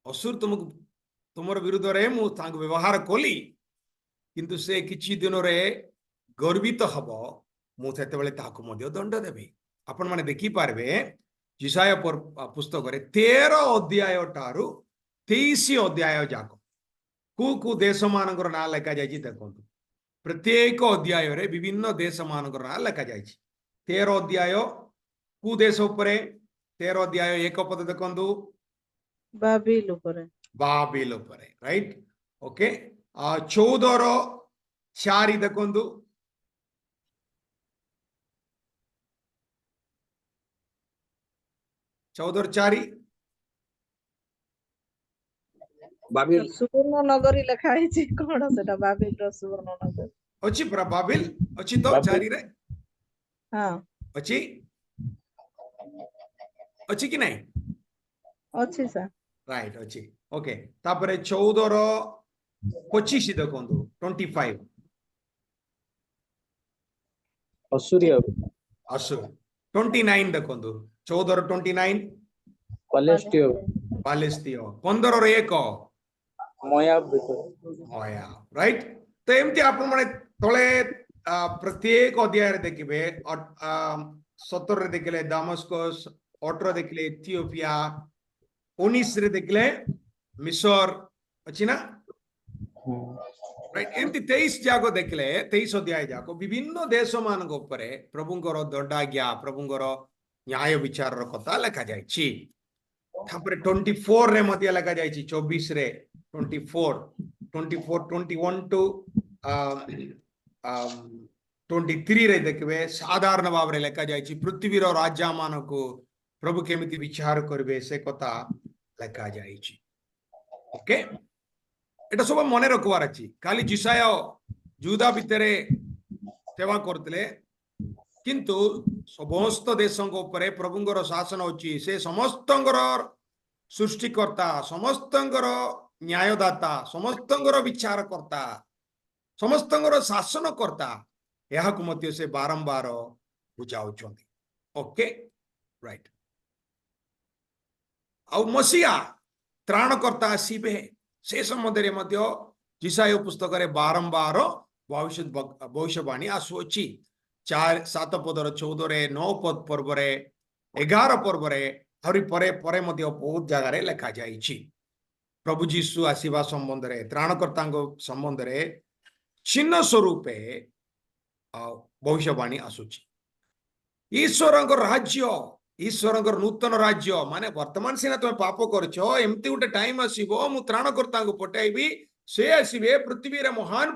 ଅସୁର ତୁମର ବିରୁଦ୍ଧରେ ମୁଁ ତାଙ୍କୁ ବ୍ୟବହାର କଲି କିନ୍ତୁ ସେ କିଛି ଦିନରେ ଗର୍ବିତ ହବ ମୁଁ ସେତେବେଳେ ତାହାକୁ ମଧ୍ୟ ଦଣ୍ଡ ଦେବି ଆପଣ ମାନେ ଦେଖିପାରିବେ ଜିସାୟ ପୁସ୍ତକରେ 13 ଅଧ୍ୟାୟ ଠାରୁ 23 ଅଧ୍ୟାୟ ଯାକ କୋଉ ଦେଶ ମାନଙ୍କର ନାଁ ଲେଖା ଯାଇଛି ଦେଖନ୍ତୁ ପ୍ରତ୍ୟେକ ଅଧ୍ୟାୟରେ ବିଭିନ୍ନ ଦେଶ ମାନଙ୍କର ନାଁ ଲେଖା ଯାଇଛି 13 ଅଧ୍ୟାୟ କୋଉ ଦେଶ ଉପରେ 13 ଅଧ୍ୟାୟ 1 ପଦ ଦେଖନ୍ତୁ ବାବିଲ ଉପରେ ରାଇଟ ଓକେ 14:4 ଦେଖନ୍ତୁ 14:4 ବାବିଲ ସୁବର୍ଣ୍ଣ ନଗରୀ ଲେଖା ହେଇଛି କଣ ସେଟା ବାବିଲର ସୁବର୍ଣ୍ଣ ନଗରୀ ଅଛି ପୁରା ବାବିଲ ଅଛି ତ ବାବିଲ। 4 ରେ ହଁ ଅଛି କି ନାହିଁ ଅଛି ସାର୍ ରାଇଟ ଅଛି ଓକେ ତାପରେ 14:25 ଦେଖନ୍ତୁ 25 ଅସୁରିଆ ଆସୁର 29 ଦେଖନ୍ତୁ 14:29 ପାଲେସ୍ତୀୟ 15:1 ମୟାବ ଭିତରେ ରାଇଟ ତ ଏମିତି ଆପଣ ମାନେ ତଳେ ପ୍ରତ୍ୟେକ ଅଧ୍ୟାୟରେ ଦେଖିବେ 17 ଦେଖିଲେ ଦାମସ୍କସ୍ 18 ଦେଖିଲେ ଇଥିଓପିଆ 19 ଦେଖିଲେ ମିଶର ଅଛି ନା राइट एमती 23 जाक देखले 23 अध्याय जाक विभिन्न देश मान प्रभुंकर दंडाज्ञा प्रभुंकर न्याय विचार कथा लेखा जायछि 24 रे मध्य लेखा जायछि 24 रे 24 21 टू 23 रे देखबे साधारण भाव रे लेखा जायछि पृथ्वीर राजा मान को प्रभु केमिति विचार करबे से कथा लेखा जायछि ओके एटा सब मन रखवार अछि खाली जिसाया जुदा भितरे सेवा करतले किंतु समस्त देशंक ऊपर प्रभुंकर शासन अछि से समस्तंकर सृष्टिकर्ता समस्तंकर न्यायदाता समस्तंकर विचारकर्ता समस्तंकर शासनकर्ता यहाकु मध्य से बारंबार बुझाउछंती ओके राइट आउ मसीहा त्राणकर्ता आसीबे से संबंध मध्य जिसाय पुस्तक रे बारंबार भविष्यवाणी आसुअछि 4-7 पदर 14 रे 9 पद पर्व रे 11 पर्व रे हरि परे परे मध्य बहुत जगह रे लिखा जाइछि प्रभु जीशु आसीबा संबंध रे त्राणकर्ता संबंध रे चिन्ह स्वरूपे भविष्यवाणी आसुछि ईश्वरंक राज्य ईश्वरंक नूतन राज्य माने वर्तमान सिना तुम पाप करछो एमती गोटे टाइम आसीबो मु त्राणकर्ता को पठाइबी से आसीबे पृथ्वी रे महान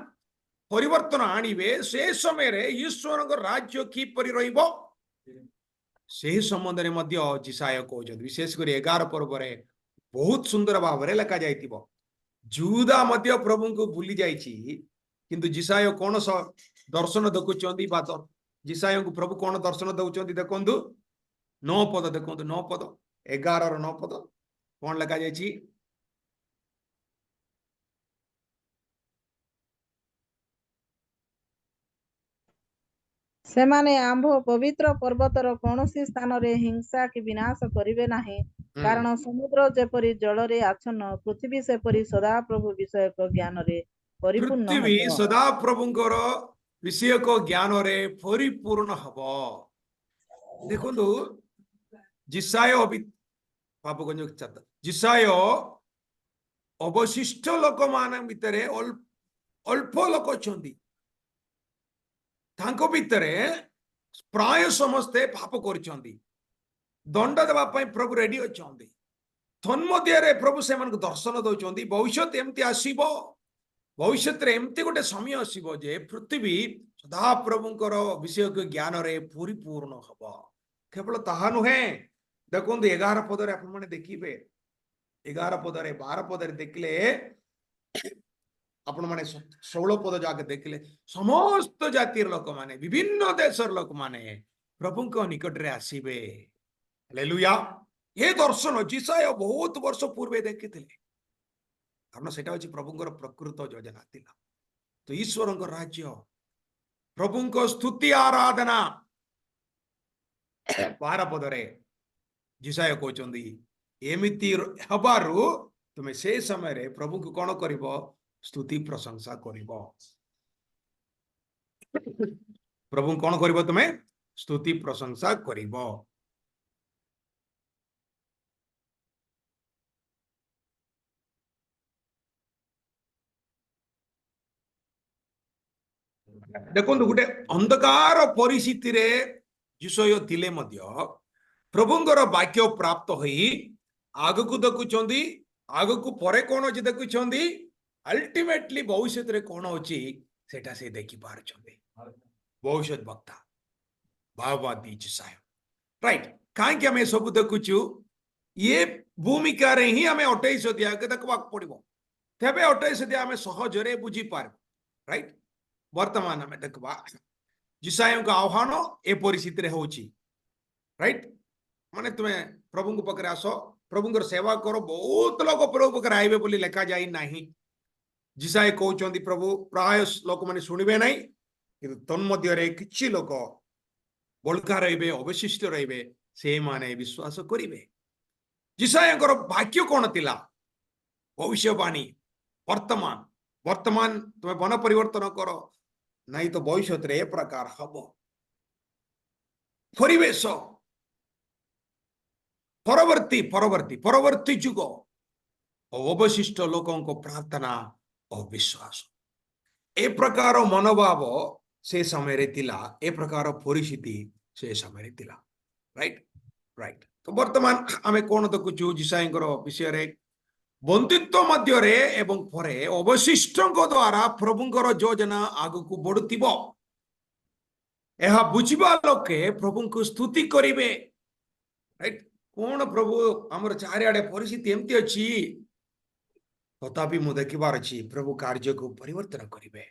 परिवर्तन आनिबे से समय रे ईश्वरंक राज्य की परि रहिबो से संबंध रे मध्य जिसाय कहउछन विशेष करी 11 पर्व रे बहुत सुंदर भाव रे लिखा जायतिबो जुदा मध्य प्रभु को भूली जायछि किंतु जिसाय कोन दर्शन देखुचंदी बा जिसाय को प्रभु कोन दर्शन दउचंदी देखंदु 9 पद देखंदु 9 पद 11 रो 9 पद कोन लिखा जायछि ସେମାନେ ଆମ୍ଭ ପବିତ୍ର ପର୍ବତର କୌଣସି ସ୍ଥାନରେ ହିଂସା କି ବିନାଶ କରିବେ ନାହିଁ କାରଣ ସମୁଦ୍ର ଯେପରି ଜଳରେ ଆଚ୍ଛନ୍ନ ପୃଥିବୀ ସେପରି ସଦାପ୍ରଭୁ ବିଷୟକ ଜ୍ଞାନରେ ପରିପୂର୍ଣ୍ଣ पृथ्वी ହେବ। सदा प्रभुंकर विषयक ज्ञान रे परिपूर्ण हबो देखंदु जिसाय पाप जिसाय अवशिष्ट लोक मान भितरे अल्प लोक छंदी तांको भितरे प्राय समस्ते पाप करछंदी दंड देबा पई प्रभु रेडी अछंदी तन्मध्य रे प्रभु से मन को दर्शन दउछंदी भविष्य एमती आसीबो भविष्य रे एमती गोटे समय आसीबो जे पृथ्वी सदा प्रभुंकर विषय के ज्ञान रे परिपूर्ण हबो केवल ताहा नुहे देखंतु 11 पद रे आपण माने देखिबे 11 पद रे 12 पद रे देखले आपण माने 16 पद जाके देखले समस्त जातिर लोक माने विभिन्न देशर लोक माने प्रभु को निकट रे आसीबे हालेलुया ये दर्शन जिसाय बहुत वर्ष पूर्वे देखिथिले कारण सेटा होची प्रभुंकर प्रकृत योजना थिला तो ईश्वरंकर राज्य प्रभुंको स्तुति आराधना 12 पद रे जिसाय कहचंदी एमिति हबारु तुमे से समय रे प्रभु को कोन करिवो स्तुति प्रशंसा करिवो प्रभु कोन करिवो तुमे स्तुति प्रशंसा करिवो देखो गोटे अंधकार परिस्थिति रे जिसय थिले मध्य प्रभुंकर वाक्य प्राप्त होई आग को देखुचंदी आग को परे कोन अछि देखुचंदी अल्टीमेटली भविष्य रे कोन अछि सेटा से देखि पारछंदी भविष्य वक्ता भाववादी जिसाय राइट काहे कि हमें सब देखुचु ये भूमिका रे ही हमें 28 अध्याय के देखबा पड़िबो तबे 28 अध्याय हमें सहज रे बुझी पारबो राइट वर्तमान हमें देखबा जिसाय का आह्वान ए परिस्थिति रे होची राइट माने तुमे प्रभु को पकरे आसो प्रभुंकर सेवा करो बहुत लोग प्रभु पकरे आइबे बोली लेखा जाई नाही जिसाय कहउचंदी प्रभु प्राय लोक माने सुनिबे नाही किंतु तन्मध्य रे किछि लोक बलका रहिबे अवशिष्ट रहिबे से माने विश्वास करिवे जिसायकर वाक्य कोन तिला भविष्यवाणी वर्तमान वर्तमान तुमे मन परिवर्तन करो नहीं तो भविष्य रे प्रकार हबो परिवेश परवर्ती परवर्ती परवर्ती जुग अवशिष्ट लोकों को प्रार्थना और विश्वास ए प्रकार मनोभाव से समय रे तिला ए प्रकार परिस्थिति से समय रे तिला राइट राइट तो वर्तमान आमे कोन देखुछु जिसाईंकर विषय रे बंधुत्व मध्य रे एवं परे अवशिष्टଙ୍କ द्वारा प्रभुଙ୍କର योजना आगु को बढ़ुतिबो एहा बुझिबा लोके प्रभुଙ୍କୁ स्तुति करिवे राइट कोन प्रभु हमर चारिआडे परिस्थिति एमती अछि तथापि मु देखिबार अछि प्रभु कार्य को परिवर्तन करिवे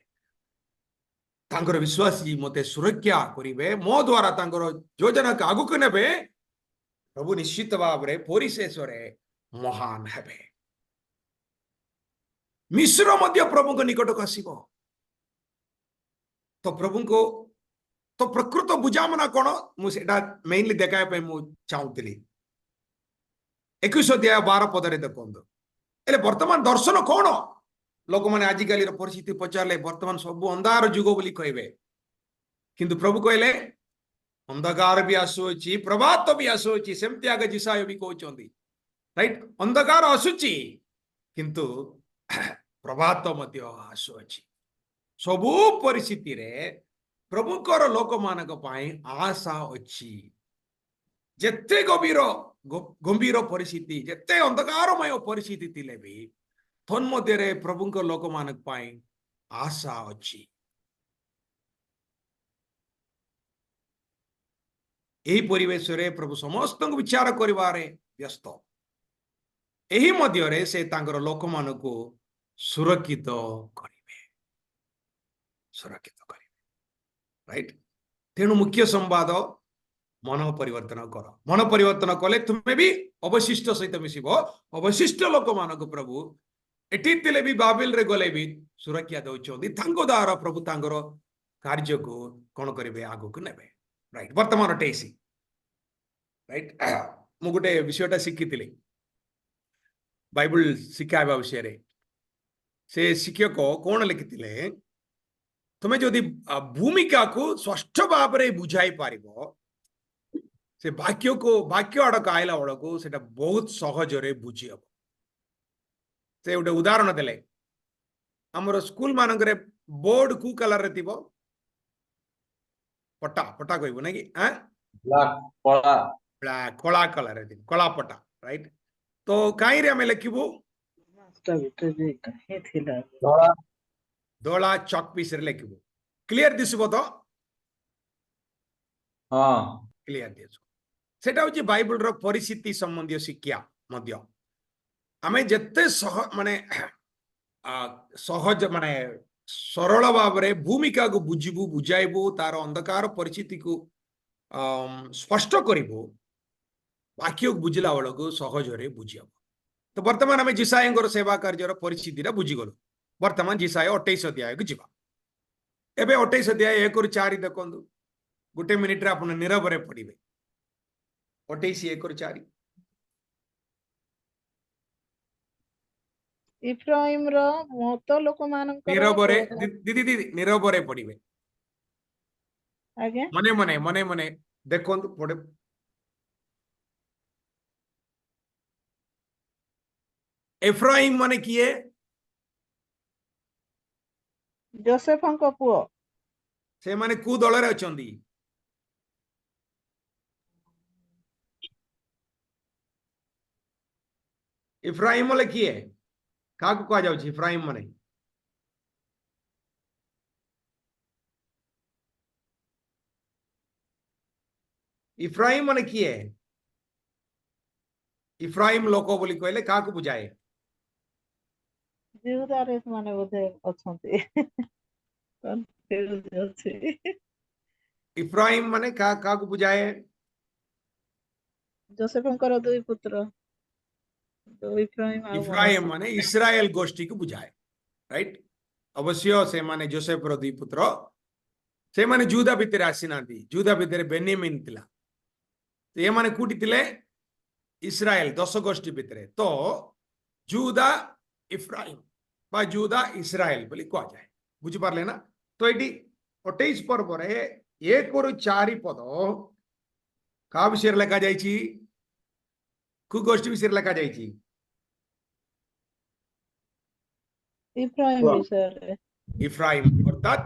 तांकर विश्वासी मते सुरक्षा करिवे मो द्वारा तांकर योजना का आगु को नेबे प्रभु निश्चित भाव रे परिशेष रे महान हेबे मिश्र मध्य प्रभु को निकट को आसीबो तो प्रभु को तो प्रकृत बुझामना कोन मु सेटा मेनली देखाय पे मु चाहूतली 21 अध्याय 12 पदरे देखंदो एले वर्तमान दर्शन कोन लोक माने आजि काली रो परिस्थिति पचारले वर्तमान सब अंधार जुग बोली कहबे किंतु प्रभु कहले अंधकार भी आसुची प्रभात भी आसुची सेमति आगे जिसाय भी कहउचंदी राइट अंधकार आसुची किंतु प्रभात मध्य आसुची सबु परिस्थिति रे प्रभुकर लोक मानक पाई आशा अछि जेते गंभीर परिस्थिति जेते अंधकारमय परिस्थिति थिले भी तन्मध्य रे प्रभुकर लोक मानक पाई आशा अछि एही परिवेश रे प्रभु समस्त विचार करिवारे व्यस्त एही मध्य रे से तांकर लोक मानको सुरक्षित करिवे राइट तेणु मुख्य संवाद मन परिवर्तन कर मन परिवर्तन कले तुमे भी अवशिष्ट सहित मिसिबो अवशिष्ट लोक मानक प्रभु एठी तिले भी बाबिल रे गले भी सुरक्षा दउचोंदी तांको द्वारा प्रभु तांकर कार्य को कोन करिवे आगु को नेबे राइट वर्तमान टेसी राइट मु गुटे विषयटा शिखितिली बाइबल शिखाइबा विषय रे से शिक्षक कोन लिखितिले तुम्हें जदि भूमिका को स्पष्ट भाव रे बुझाई पारिबो से वाक्य आड़क आइला बड़को सेटा बहुत सहज रे बुझी हबो से उडे उदाहरण देले हमर स्कूल मानकरे बोर्ड कु कलर रे थिबो पट्टा पट्टा कहबो नै कि ब्लैक कला कलर रे थिबो कला पट्टा राइट तो काई रे हमें लिखिबो धोला चॉक पीस रे लिखिबो क्लियर दिसबो तो हां क्लियर दिसबो सेटा होची बाइबल रो परिस्थिति संबंधी शिक्षा मध्य आमे जत्ते माने सहज माने सरल भाव रे भूमिका को बुझिबु बुझाइबु तार अंधकार परिस्थिति को स्पष्ट करिबु वाक्य को बुझिला बेलको सहज रे बुझियबो तो वर्तमान आमे जिसायंगर सेवा कार्य रो परिस्थिति रा बुझी गलो वर्तमान जिसाय 28 अध्याय को जिबा एबे 28 अध्याय 1 और 4 देखंदु गुटे मिनिट रे आपण नीरव रे पढिबे 28 1 और 4 इफ्राइम रो मत लोक मानकर नीरव रे दीदी नीरव रे पढिबे आगे मने देखंदु पढे एफ्राइम माने किए जोसेफଙ୍କ पुओ से माने कु दल रे अछंदी इफ्राइम माने किए काकु कहा जाउछि इफ्राइम माने इफ्राइम माने किए इफ्राइम लोक बोली कहले काकु बुझाए जिहुदा रे माने बोधे अछंती कन्फ्यूज अछि इफ्राइम माने काकु बुझाए जोसेफଙ୍କର दुई पुत्र तो इफ्राइम माने इस्राएल गोष्ठी को बुझाए राइट अवश्य से माने जोसेफ रो दुई पुत्र से माने जूदा भितर आसीनांती जूदा भितर बेन्यामीन तिला तो ये माने कुटी तिले इस्राएल 10 गोष्ठी भितर तो जूदा इफ्राइम बा जूदा इस्राएल बोली कह जाए बुझी पारले ना तो एटी 28 पर 1 और 4 पद का विषय लिखा जाइछि कु गोष्ठी विषय लिखा जाइछि इफ्राइम विषय ইফ্রাইম অর্থাৎ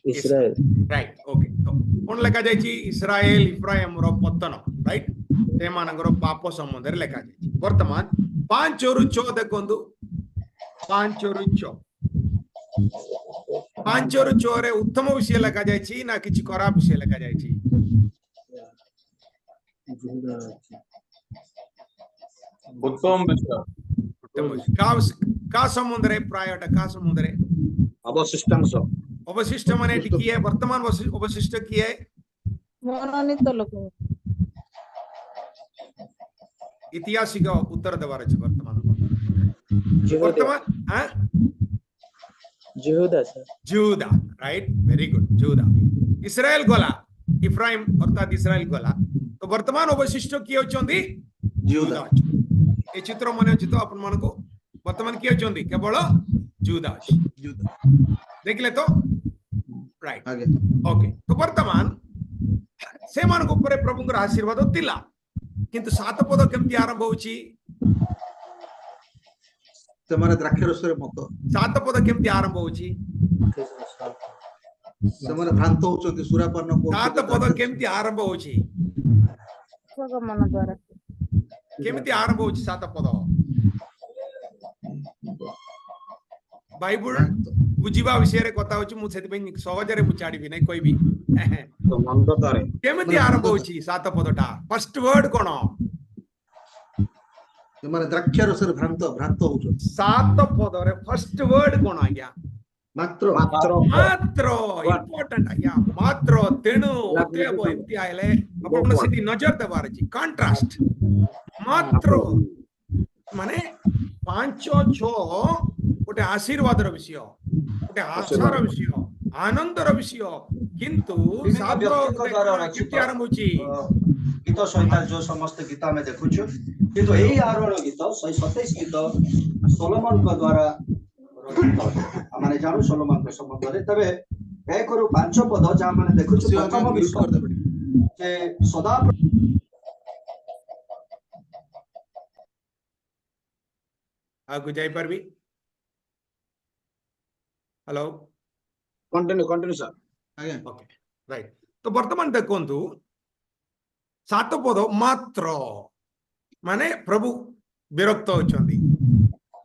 ଇସ୍ରାଏଲ ରାଇଟ୍ ଓକେ ତ କଣ ଲେଖାଯାଇଛି ଇସ୍ରାଏଲ ଇଫ୍ରାଇମର ପତନ ରାଇଟ୍ ସେମାନଙ୍କର ପାପ ସମ୍ବନ୍ଧରେ ଲେଖାଯାଇଛି ବର୍ତ୍ତମାନ 5 ରୁ 6 ଦେଖନ୍ତୁ 5 ରୁ 6 5 ରୁ 6 ରେ ଉତ୍ତମ ବିଷୟ ଲେଖାଯାଇଛି ନା କିଛି ଖରାପ ବିଷୟ ଲେଖାଯାଇଛି ଉତ୍ତମ ବିଷୟ ଉତ୍ତମ ବିଷୟ କା ସମ୍ବନ୍ଧରେ ପ୍ରାୟଟା କା ସମ୍ବନ୍ଧରେ ଅବଶିଷ୍ଟାଂଶ ଅବଶିଷ୍ଟ ମାନେ ଏଠି କିଏ ବର୍ତ୍ତମାନ ଅବଶିଷ୍ଟ କିଏ ମନୋନୀତ ଲୋକ ଇତିହାସିକ ଉତ୍ତର ଦେବାର ଅଛି ବର୍ତ୍ତମାନ ଯେହୁଦା ବର୍ତ୍ତମାନ ଯେହୁଦା sir Judah, right? Very good. Judah. Israel গলা ইফ্রাইম অর্থাৎ ইসরায়েল গলা তো বর্তমান অবশিষ্ট কি হচ্ছন্তি জিহুদা। এই চিত্র মনে হচ্ছে তো আপন মানকো বর্তমান কি হচ্ছন্তি কেবল জুদা ଅଛି ଦେଖିଲେ ତ ରାଇଟ୍ ଆଜ୍ଞା ଓକେ ତ ବର୍ତ୍ତମାନ ସେମାନଙ୍କ ଉପରେ ପ୍ରଭୁଙ୍କର ଆଶୀର୍ବାଦ ଥିଲା କିନ୍ତୁ 7 ପଦ କେମିତି ଆରମ୍ଭ ହଉଛି ସେମାନେ ଦ୍ରାକ୍ଷରସରେ ମତ 7 ପଦ କେମିତି ଆରମ୍ଭ ହଉଛି ସେମାନେ ଭ୍ରାନ୍ତ ହଉଛନ୍ତି ସୁରାପାନ 7 ପଦ କେମିତି ଆରମ୍ଭ ହଉଛି ଗମନ ଦ୍ଵାରା କେମିତି ଆରମ୍ଭ ହଉଛି 7 ପଦ ବାଇବଲ ବୁଝିବା ବିଷୟରେ କଥା ହଉଛି ମୁଁ ସେଥିପାଇଁ ସହଜରେ ମୁଁ ଛାଡ଼ିବି ନାହିଁ କହିବି ମନ୍ଦତାରେ କେମିତି ଆରମ୍ଭ ହଉଛି 7 ପଦଟା ଫାର୍ଷ୍ଟ ୱାର୍ଡ କଣ ସେମାନେ ଦ୍ରାକ୍ଷରସରେ ଭ୍ରାନ୍ତ ହଉଛନ୍ତି 7 ପଦରେ ଫାର୍ଷ୍ଟ ୱାର୍ଡ କଣ ଆଜ୍ଞା ମାତ୍ର ମାତ୍ର ଇମ୍ପୋର୍ଟାଣ୍ଟ ଆଜ୍ଞା ମାତ୍ର ତେଣୁ ଅତଏବ ଏମିତି ଆଇଲେ ଆପଣ ସେଠି ନଜର ଦେବାର ଅଛି କଣ୍ଟ୍ରାଷ୍ଟ ମାତ୍ର ମାନେ 5-6 ଗୋଟେ ଆଶୀର୍ବାଦର ବିଷୟ ଗୋଟେ ଆଶାର ବିଷୟ ଆନନ୍ଦର ବିଷୟ କିନ୍ତୁ କେମିତି ଆରମ୍ଭ ହଉଛି ଗୀତ ସହିତ ଯୋଉ ସମସ୍ତ ଗୀତ ଆମେ ଦେଖୁଛୁ କିନ୍ତୁ ଏହି ଆରୋହଣ ଗୀତ 127 ଗୀତ ସୋଲୋମନଙ୍କ ଦ୍ଵାରା ରଚିତ ଆମେ ଜାଣୁ ସୋଲୋମନଙ୍କ ସମ୍ବନ୍ଧରେ ତେବେ 1 ରୁ 5 ପଦ ଯାହା ମାନେ ଦେଖୁଛୁ ପ୍ରଥମ ବିଷୟ ଯେ ସଦା ଆଗକୁ ଯାଇପାରିବି ହ୍ୟାଲୋ କଣ୍ଟିନ୍ୟୁ ସାର୍ ଆଜ୍ଞା ଓକେ ରାଇଟ୍ ତ ବର୍ତ୍ତମାନ ଦେଖନ୍ତୁ 7 ପଦ ମାତ୍ର ମାନେ ପ୍ରଭୁ ବିରକ୍ତ ଅଛନ୍ତି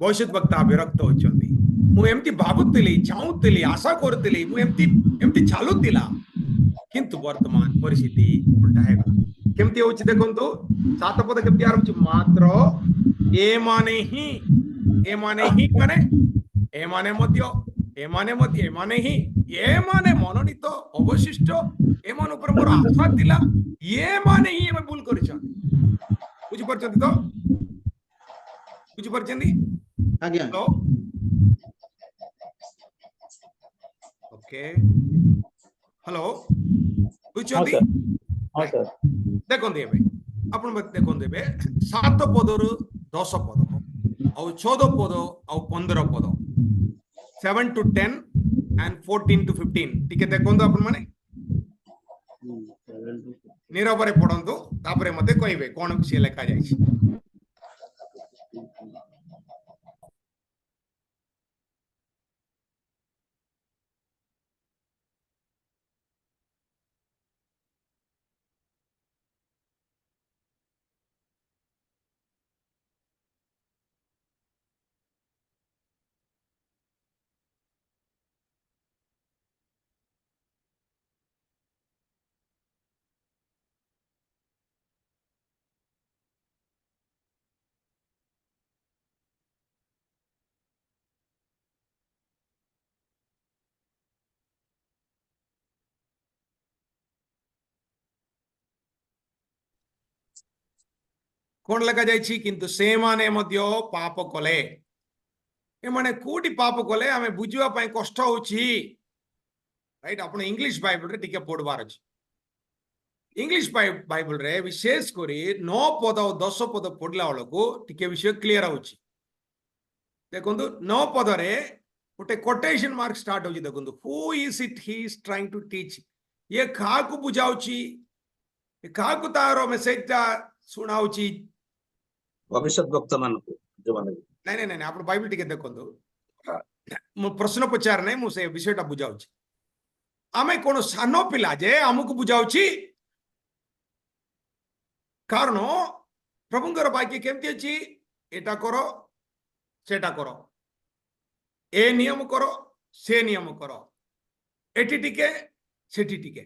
ଭବିଷ୍ୟତ ବକ୍ତା ବିରକ୍ତ ଅଛନ୍ତି ମୁଁ ଏମିତି ଭାବୁଥିଲି ଚାହୁଁଥିଲି ଆଶା କରୁଥିଲି ମୁଁ ଏମିତି ଚାଲୁଥିଲା କିନ୍ତୁ ବର୍ତ୍ତମାନ ପରିସ୍ଥିତି ଉଲ୍ଟା ହେଇଗଲା କେମିତି ହଉଛି ଦେଖନ୍ତୁ 7 ପଦ କେମିତି ଆରମ୍ଭ ହଉଛି ମାତ୍ର ଏମାନେ ହିଁ ମାନେ ଏମାନେ ହିଁ ଏମାନେ ମନୋନୀତ ଅବଶିଷ୍ଟ ଏମାନ ଉପରେ ମୋର ଆଶା ଥିଲା ଏମାନେ ହିଁ ଆମେ ଭୁଲ କରିଛନ୍ତି ବୁଝିପାରୁଛନ୍ତି ତ ବୁଝିପାରୁଛନ୍ତି ଆଜ୍ଞା ହ୍ୟାଲୋ ଓକେ ହ୍ୟାଲୋ ବୁଝୁଛନ୍ତି ହଁ ସାର୍ ଦେଖନ୍ତୁ ଏବେ ଆପଣ ଦେଖନ୍ତୁ ଏବେ 7 ପଦରୁ 10 ପଦ ଆଉ 14 ପଦ ଆଉ 15 ପଦ 7 to 10 and 14 to 15 ଟିକେ ଦେଖନ୍ତୁ ଆପଣ ମାନେ ନିରବରେ ପଢନ୍ତୁ ତାପରେ ମତେ କହିବେ କଣ ସିଏ ଲେଖା ଯାଇଛି କଣ ଲେଖା ଯାଇଛି କିନ୍ତୁ ସେମାନେ ମଧ୍ୟ ପାପ କଲେ ଏମାନେ କୋଉଠି ପାପ କଲେ ଆମେ ବୁଝିବା ପାଇଁ କଷ୍ଟ ହଉଛି ରାଇଟ୍ ଆପଣ ଇଂଲିଶ ବାଇବଲରେ ଟିକେ ପଢିବାର ଅଛି ଇଂଲିଶ ବାଇବଲରେ ବିଶେଷ କରି 9 ପଦ ଆଉ 10 ପଦ ପଢିଲା ବେଳକୁ ଟିକେ ବିଷୟ କ୍ଲିୟର ହଉଛି ଦେଖନ୍ତୁ 9 ପଦରେ ଗୋଟେ କୋଟେସନ ମାର୍କ ଷ୍ଟାର୍ଟ ହଉଛି ଦେଖନ୍ତୁ who is it he is trying to teach ଇଏ କାହାକୁ ବୁଝାଉଛି କାହାକୁ ତାର ମେସେଜଟା ଶୁଣାଉଛି ଭବିଷ୍ୟତ ବକ୍ତା ମାନଙ୍କୁ ଯୋଉମାନେ ନାଇଁ ଆପଣ ବାଇବଲ ଟିକେ ଦେଖନ୍ତୁ प्रश्न पचार नहीं मुझे विषयटा बुझाऊ आमे कौन सान पिला जे आमको बुझाऊँ कारण प्रभुंकर वाक्य केमती अच्छी एटा करो सेटा करो ए नियम करो से नियम करो एटी टिके सेठी टिके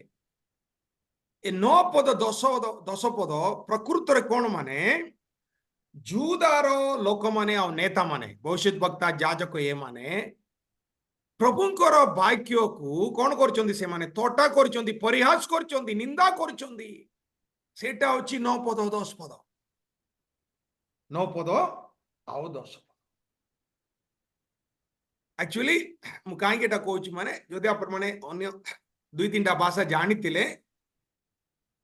ए 9 पद 10 पद प्रकृत रे कौन माने जूदार लोक माने आ नेता माने भविष्य वक्ता जाजक ये माने प्रभुंकर वाक्य को कौन करचंदी से माने तोटा करचंदी परिहास करचंदी निंदा करचंदी सेटा होची 9 पद 10 पद 9 पद आउ 10 पद एक्चुअली मु काहे एटा कहूची माने जदि आपण माने अन्य 2-3टा भाषा जानितिले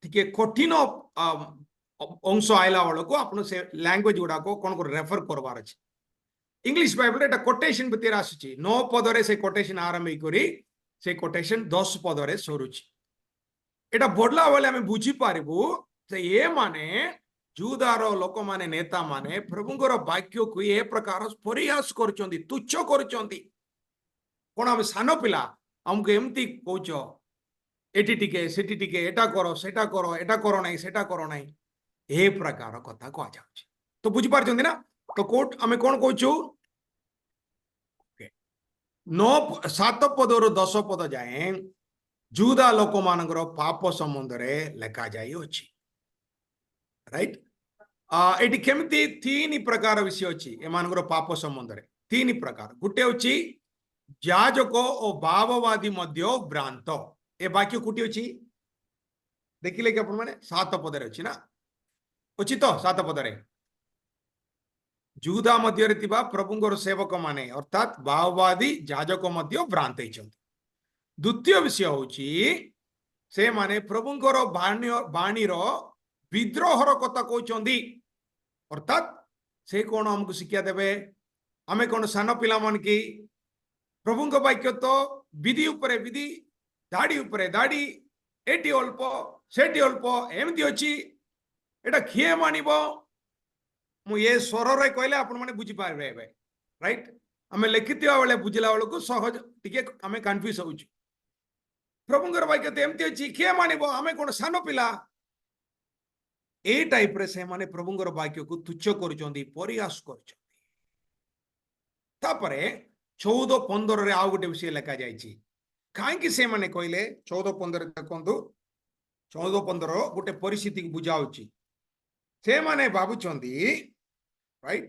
टिके कठिन अंश आइला वाला आपण से लैंग्वेज गुडा को कौन को रेफर करवार अछि इंग्लिश बाइबल एटा कोटेशन बतेर आसुची 9 पदरे से कोटेशन आरंभ करी से कोटेशन 10 पदरे सरुची एटा बोडला वाले हमें बुझी पारिबु से ये माने जूदार लोक माने नेता माने प्रभुंकर वाक्य को ये प्रकार परिहास करचंदी तुच्छ करचंदी कोन हम सानो पिला हमको एमती कहउचो एटी टिके सेटी टिके एटा करो नहीं सेटा करो नहीं ए प्रकार कथा कह जाउची तो बुझी पारचंदी ना तो कोट हमें कौन कहूँ 7 पद 10 पद जाए जूदा लोक मानकर पाप संबंध रे लेखा जाई अछि राइट एटी केमती 3 प्रकार विषय अछि एमानकर पाप संबंध रे 3 प्रकार गुटे अछि याजक और भाववादी मध्य भ्रांत ए वाक्य कुटी अछि देखिले कि अपन माने 7 पद रे अछि ना अछि तो 7 पद रे जूदा मध्य प्रभुंकर सेवक माने अर्थात भाववादी जाजक मध्य भ्रांत द्वितीय विषय होची से माने प्रभुंकर बाणीर विद्रोहर कथा कहउचंदी अर्थात से कौन हमको शिक्षा देवे आमे कौन सान पिला मन की प्रभुंक वाक्य तो विधि उपरे विधि दाड़ी उपरे दाड़ी एटी अल्प सेटी अल्प एमती अछि एटा किए मानिबो मु ये स्वर रे कहले आपण माने बुझी पारबे राइट हमें लिखित बेले बुझला बेलू सहज टिके आमे कन्फ्यूज होउछु प्रभुंकर वाक्य तो एमती अछि किए मानिबो आमे कोन सान पिला ए टाइप रे से माने प्रभुंकर वाक्य को तुच्छ करूचंदी परिहास करूचंदी तापरे 14-15 रे आउ गोटे विषय लिखा जायछि काहे कि से माने कहले 14-15 देखंतु 14-15 गोटे परिस्थिति को बुझाउछि से माने भाबुचंदी राइट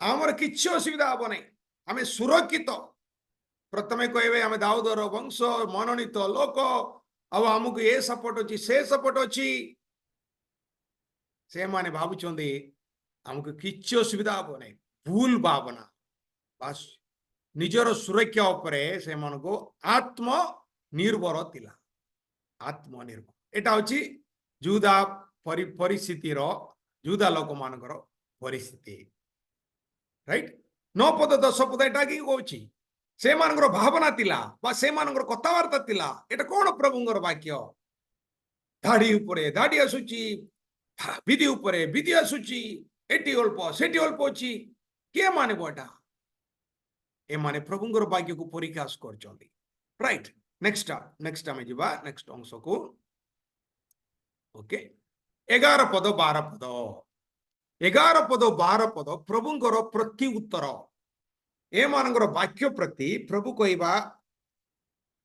आमर किछि असुविधा हबो नै आमे सुरक्षित प्रथमे कहबे आमे दाऊदर वंश मनोनीत लोक अब हमको ये सपोर्ट अछि से सपोर्ट अछि से माने भाबुचंदी हमको किछि असुविधा हबो नै भूल भावना बस निजर सुरक्षा उपरे से मन को आत्मनिर्भर थिला आत्मनिर्भर एटा होची जूदा परिस्थिति रो जूदा लोक मानकर परिस्थिति राइट 9 पद 10 पद एटा कि कहउची से मानकर भावना थिला बा से मानकर कथावार्ता थिला एटा कोन प्रभुंकर वाक्य दाढ़ी उपरे दाढ़ी आसुची विधि उपरे विधि आसुची एटी अल्प सेटी अल्प अछि के माने बोटा ए माने प्रभुंकर वाक्य को परिहास करचंदी राइट नेक्स्ट आमे जिबा नेक्स्ट अंश को ओके 11 पद 12 पद 11 पद 12 पद प्रभुंकर प्रति उत्तर ए मानकर वाक्य प्रति प्रभु कहवा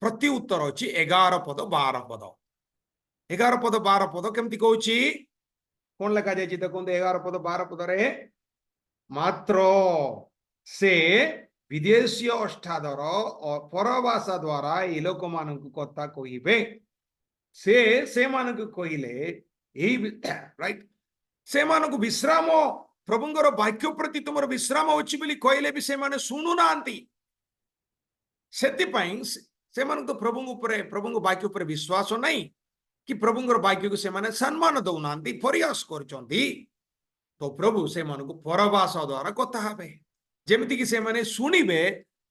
प्रति उत्तर अछि 11 पद 12 पद 11 पद 12 पद केमती कहउछि कोन लिखा जायछि देखो 11 पद 12 पद रे मात्र से विदेशी अष्टादर और परभाषा द्वारा ए लोक मान कथा कहिबे से मान कहले राइट से मान विश्राम प्रभुंकर वाक्य प्रति तुमर विश्राम अछि बोली कहले भी से माने सुनु नांती सेति पई से मान तो प्रभुंक वाक्य ऊपर विश्वास नहीं कि प्रभुंकर वाक्य को से माने सम्मान दउ नांती प्रयास करचंदी तो प्रभु से मान को परभाषा द्वारा कथा हबे जेमिति कि से माने सुनिबे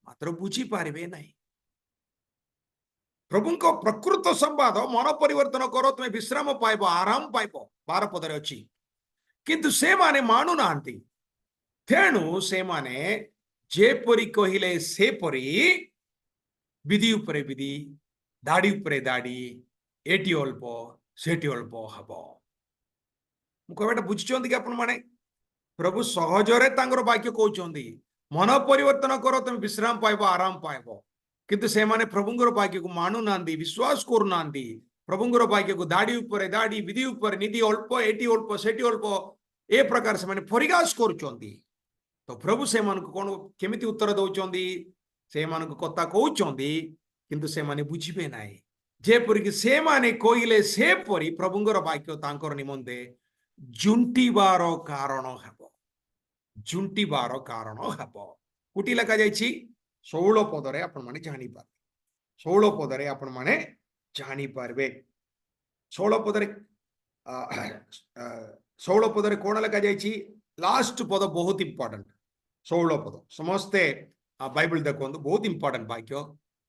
मात्र बुझी पारिबे नहीं प्रभुंक प्रकृत संवाद मन परिवर्तन करो तुम्हें विश्राम पाइब आराम पाइब 12 पदरे अछि किंतु से माने मानु नांती तेणु से माने ଯେପରି କହିଲେ ସେପରି ବିଧି ଉପରେ ବିଧି, ଦାଢି ଉପରେ ଦାଢି, ଏଠି ଅଳ୍ପ ସେଠି ଅଳ୍ପ ହବ। ମୁଁ କହିବାଟା ବୁଝିଛନ୍ତି କି ଆପଣ ମାନେ? ପ୍ରଭୁ ସହଜରେ ତାଙ୍କର ବାକ୍ୟ କହୁଛନ୍ତି, ମନ ପରିବର୍ତ୍ତନ କର, ତମେ ବିଶ୍ରାମ ପାଇବ, ଆରାମ ପାଇବ। କିନ୍ତୁ ସେମାନେ ପ୍ରଭୁଙ୍କର ବାକ୍ୟକୁ ମାନୁନାହାନ୍ତି, ବିଶ୍ୱାସ କରୁନାହାନ୍ତି। ପ୍ରଭୁଙ୍କର ବାକ୍ୟକୁ ଦାଢି ଉପରେ ଦାଢି, ବିଧି ଉପରେ ନିଧି, ଅଳ୍ପ ଏଠି ଅଳ୍ପ ସେଠି ଅଳ୍ପ, ଏ ପ୍ରକାର ସେମାନେ ପରିହାସ କରୁଛନ୍ତି। ତ ପ୍ରଭୁ ସେମାନଙ୍କୁ କଣ କେମିତି ଉତ୍ତର ଦଉଛନ୍ତି? ସେମାନଙ୍କୁ କଥା କହୁଛନ୍ତି, କିନ୍ତୁ ସେମାନେ ବୁଝିବେ ନାହିଁ। ଯେପରିକି ସେମାନେ କହିଲେ ସେପରି ପ୍ରଭୁଙ୍କର ବାକ୍ୟ ତାଙ୍କର ନିମନ୍ତେ ଝୁଣ୍ଟିବାର କାରଣ ହେବ। ଝୁଣ୍ଟିବାର କାରଣ ହେବ। କୋଉଠି ଲେଖାଯାଇଛି? 16 ପଦରେ ଆପଣମାନେ ଜାଣିପାରିବେ। 16 ପଦରେ ଆପଣମାନେ ଜାଣିପାରିବେ। 16 ପଦରେ 16 ପଦରେ କଣ ଲେଖାଯାଇଛି? ଲାଷ୍ଟ ପଦ ବହୁତ ଇମ୍ପୋର୍ଟାଣ୍ଟ। 16 ପଦ ସମସ୍ତେ ବାଇବଲ ଦେଖନ୍ତୁ, ବହୁତ ଇମ୍ପୋର୍ଟାଣ୍ଟ ବାକ୍ୟ।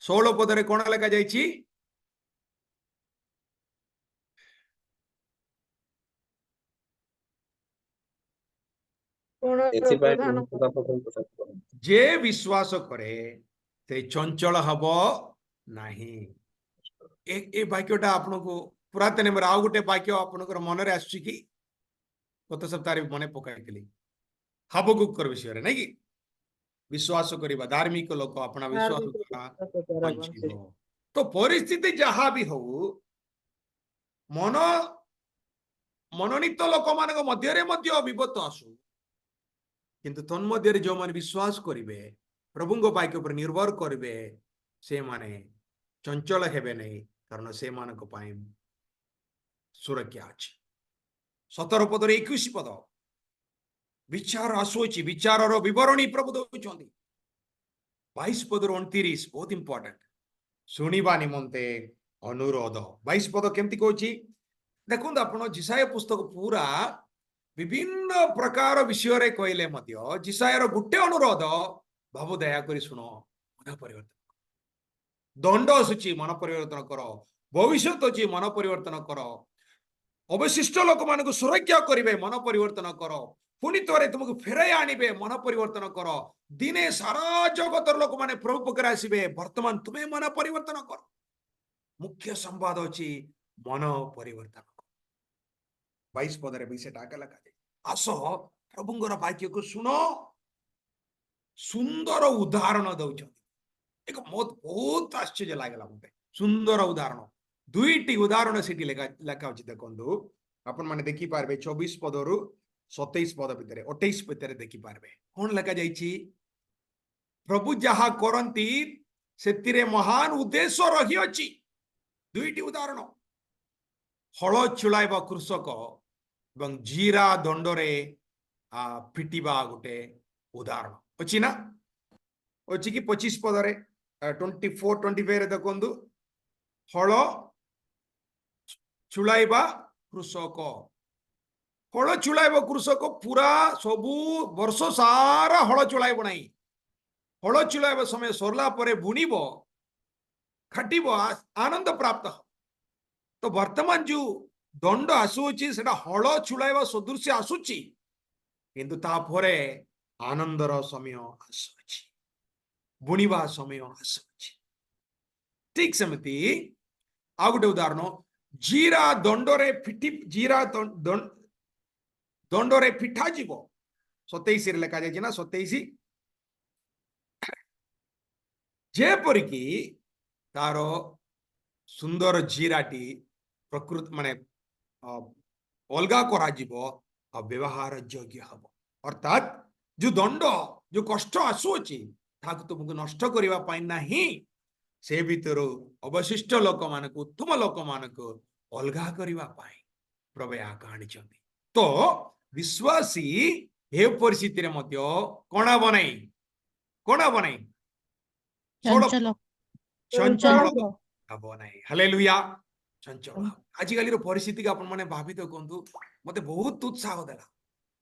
16 ପଦରେ କଣ ଲେଖାଯାଇଛି? କୋଣର ଏଥିପାଇଁ ପ୍ରଧାନ ଯେ ବିଶ୍ୱାସ କରେ ସେ ଚଞ୍ଚଳ ହବ ନାହିଁ। ଏ ବାକ୍ୟଟା ଆପଣଙ୍କୁ ପୁରାତନ ନିୟମରେ ଆଉ ଗୋଟେ ବାକ୍ୟ ଆପଣଙ୍କର ମନରେ ଆସୁଛି କି? ଗତ ସପ୍ତାହରେ ମନେ ପକାଇଥିଲି ହାବକୁକର ବିଷୟରେ, ନାଇଁ କି? ବିଶ୍ୱାସ କରିବା, ଧାର୍ମିକ ଲୋକ ଆପଣା ବିଶ୍ୱାସ ଧାର୍ମିକ ଦ୍ୱାରା ବିଶ୍ୱାସ ଦ୍ୱାରା ବଞ୍ଚିବ। ବଞ୍ଚିବ। ତ ପରିସ୍ଥିତି ଯାହା ବି ହଉ, ମନୋନୀତ ଲୋକମାନଙ୍କ ମଧ୍ୟରେ ମଧ୍ୟ ବିପଦ ଆସୁ, କିନ୍ତୁ ତନ୍ମଧ୍ୟରେ ଯେଉଁମାନେ ବିଶ୍ୱାସ କରିବେ, ପ୍ରଭୁଙ୍କ ବାକ୍ୟ ଉପରେ ନିର୍ଭର କରିବେ, ସେମାନେ ଚଞ୍ଚଳ ହେବେ ନାହିଁ, କାରଣ ସେମାନଙ୍କ ପାଇଁ ସୁରକ୍ଷା ଅଛି। 17 ପଦରେ 21 ପଦ ବିଚାର ଆସୁଅଛି, ବିଚାରର ବିବରଣୀ ପ୍ରଭୁ ଦେଉଛନ୍ତି। 22 ପଦରୁ 29 ବହୁତ ଇମ୍ପୋର୍ଟାଣ୍ଟ, ଶୁଣିବା ନିମନ୍ତେ ଅନୁରୋଧ। 22 ପଦ କେମିତି କହୁଛି ଦେଖନ୍ତୁ ଆପଣ। ଜିସାୟା ପୁସ୍ତକ ପୁରା ବିଭିନ୍ନ ପ୍ରକାର ବିଷୟରେ କହିଲେ ମଧ୍ୟ ଜିସାୟାର ଗୋଟେ ଅନୁରୋଧ, ବାବୁ ଦୟାକରି ଶୁଣ, ମନ ପରିବର୍ତ୍ତନ। ଦଣ୍ଡ ଆସୁଛି, ମନ ପରିବର୍ତ୍ତନ କର। ଭବିଷ୍ୟତ ଅଛି, ମନ ପରିବର୍ତ୍ତନ କର। ଅବଶିଷ୍ଟ ଲୋକମାନଙ୍କୁ ସୁରକ୍ଷା କରିବେ, ମନ ପରିବର୍ତ୍ତନ କର। ପୁଣି ଥରେ ତୁମକୁ ଫେରାଇ ଆଣିବେ, ମନ ପରିବର୍ତ୍ତନ କର। ଦିନେ ସାରା ଜଗତର ଲୋକମାନେ ପ୍ରଭୁ ପାଖରେ ଆସିବେ, ବର୍ତ୍ତମାନ ତୁମେ ମନ ପରିବର୍ତ୍ତନ କର। ମୁଖ୍ୟ ସମ୍ବାଦ ଅଛି, ମନ ପରିବର୍ତ୍ତନ କର। 22 ପଦରେ ବି ସେଟା ଆଗ ଲେଖାଯାଏ। ଆସ ପ୍ରଭୁଙ୍କର ବାକ୍ୟକୁ ଶୁଣ। ସୁନ୍ଦର ଉଦାହରଣ ଦଉଛନ୍ତି। ଏକ ବହୁତ ଆଶ୍ଚର୍ଯ୍ୟ ଲାଗିଲା ମତେ, ସୁନ୍ଦର ଉଦାହରଣ। 2ଟି ଉଦାହରଣ ସେଠି ଲେଖା ଅଛି, ଦେଖନ୍ତୁ ଆପଣ ମାନେ ଦେଖିପାରିବେ। 24 ପଦରୁ 27 ପଦ ଭିତରେ, 28 ଭିତରେ ଦେଖିପାରିବେ କଣ ଲେଖାଯାଇଛି? ପ୍ରଭୁ ଯାହା କରନ୍ତି ସେଥିରେ ମହାନ ଉଦ୍ଦେଶ୍ୟ ରହିଅଛି। 2ଟି ଉଦାହରଣ, ହଳ ଚୁଳାଇବା କୃଷକ ଏବଂ ଜିରା ଦଣ୍ଡରେ ପିଟିବା ଗୋଟେ ଉଦାହରଣ ଅଛି ନା? ଅଛି କି? 25 ପଦରେ 24, 25 ଦେଖନ୍ତୁ, ହଳ ଚୁଳାଇବା କୃଷକ। ହଳ ଚୁଳାଇବା କୃଷକ ପୁରା ସବୁ ବର୍ଷ ସାରା ହଳ ଚୁଳାଇବ ନାହିଁ। ହଳ ଚୁଳାଇବା ସମୟ ସରିଲା ପରେ ବୁଣିବ, ଖାଟିବ, ଆନନ୍ଦ ପ୍ରାପ୍ତ। ତ ବର୍ତ୍ତମାନ ଯୋଉ ଦଣ୍ଡ ଆସୁଅଛି ସେଟା ହଳ ଚୁଳାଇବା ସଦୃଶ୍ୟ ଆସୁଛି, କିନ୍ତୁ ତାପରେ ଆନନ୍ଦର ସମୟ ଆସୁଅଛି, ବୁଣିବା ସମୟ ଆସୁଅଛି। ଠିକ ସେମିତି ଆଉ ଗୋଟେ ଉଦାହରଣ, ଜିରା ଦଣ୍ଡରେ ଦଣ୍ଡରେ ପିଠା ଯିବ। 27 ଲେଖାଯାଇଛି ନା? 27 ଯେପରିକି ତାର ସୁନ୍ଦର ଜିରାଟି ପ୍ରକୃତି ମାନେ ଅଲଗା କରାଯିବ ଆଉ ବ୍ୟବହାର ଯୋଗ୍ୟ ହବ। ଅର୍ଥାତ ଯୋଉ ଦଣ୍ଡ, ଯୋଉ କଷ୍ଟ ଆସୁଅଛି ତାହାକୁ ତୁମକୁ ନଷ୍ଟ କରିବା ପାଇଁ ନାହିଁ, ସେ ଭିତରୁ ଅବଶିଷ୍ଟ ଲୋକମାନଙ୍କୁ, ଉତ୍ତମ ଲୋକମାନଙ୍କୁ ଅଲଗା କରିବା ପାଇଁ ପ୍ରଭୁ ଏହାକୁ ଆଣିଛନ୍ତି। ତ ବିଶ୍ୱାସୀ ଏ ପରିସ୍ଥିତିରେ ମଧ୍ୟ କଣ ହବ ନାହିଁ? କଣ ହବ ନାହିଁ? ଚଞ୍ଚଳ ଚଞ୍ଚଳ ଚଞ୍ଚଳ ହବ ନାହିଁ। ହାଲେଲୁୟା। ଚଞ୍ଚଳ। ଆଜିକାଲିର ପରିସ୍ଥିତିକୁ ଆପଣ ମାନେ ଭାବି ଦେଖନ୍ତୁ, ମତେ ବହୁତ ଉତ୍ସାହ ଦେଲା।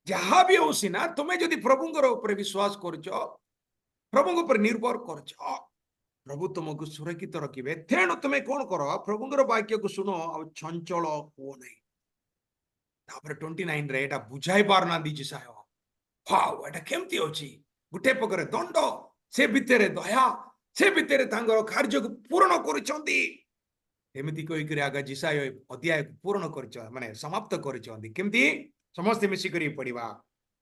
ଯାହା ବି ହଉ ସିନା, ତୁମେ ଯଦି ପ୍ରଭୁଙ୍କର ଉପରେ ବିଶ୍ୱାସ କରୁଛ, ପ୍ରଭୁଙ୍କ ଉପରେ ନିର୍ଭର କରୁଛ, ପ୍ରଭୁ ତୁମକୁ ସୁରକ୍ଷିତ ରଖିବେ। ତେଣୁ ତୁମେ କଣ କର? ପ୍ରଭୁଙ୍କର ବାକ୍ୟକୁ ଶୁଣ ଆଉ ଚଞ୍ଚଳ ହୁଅ ନାହିଁ। ତାପରେ 29ରେ ଏଟା ବୁଝାଇ ପାରୁନାହାନ୍ତି ଜିସାୟ। ଏଟା କେମିତି ଅଛି? गुटे पकरे दंड से भितरे दया से भितरे तांगर कार्य को पूर्ण करिसंती एमिति कहि करी आगा जिसाय अध्याय पूर्ण करिछ माने समाप्त करिसंती केमती समस्त मिसी करी पडिबा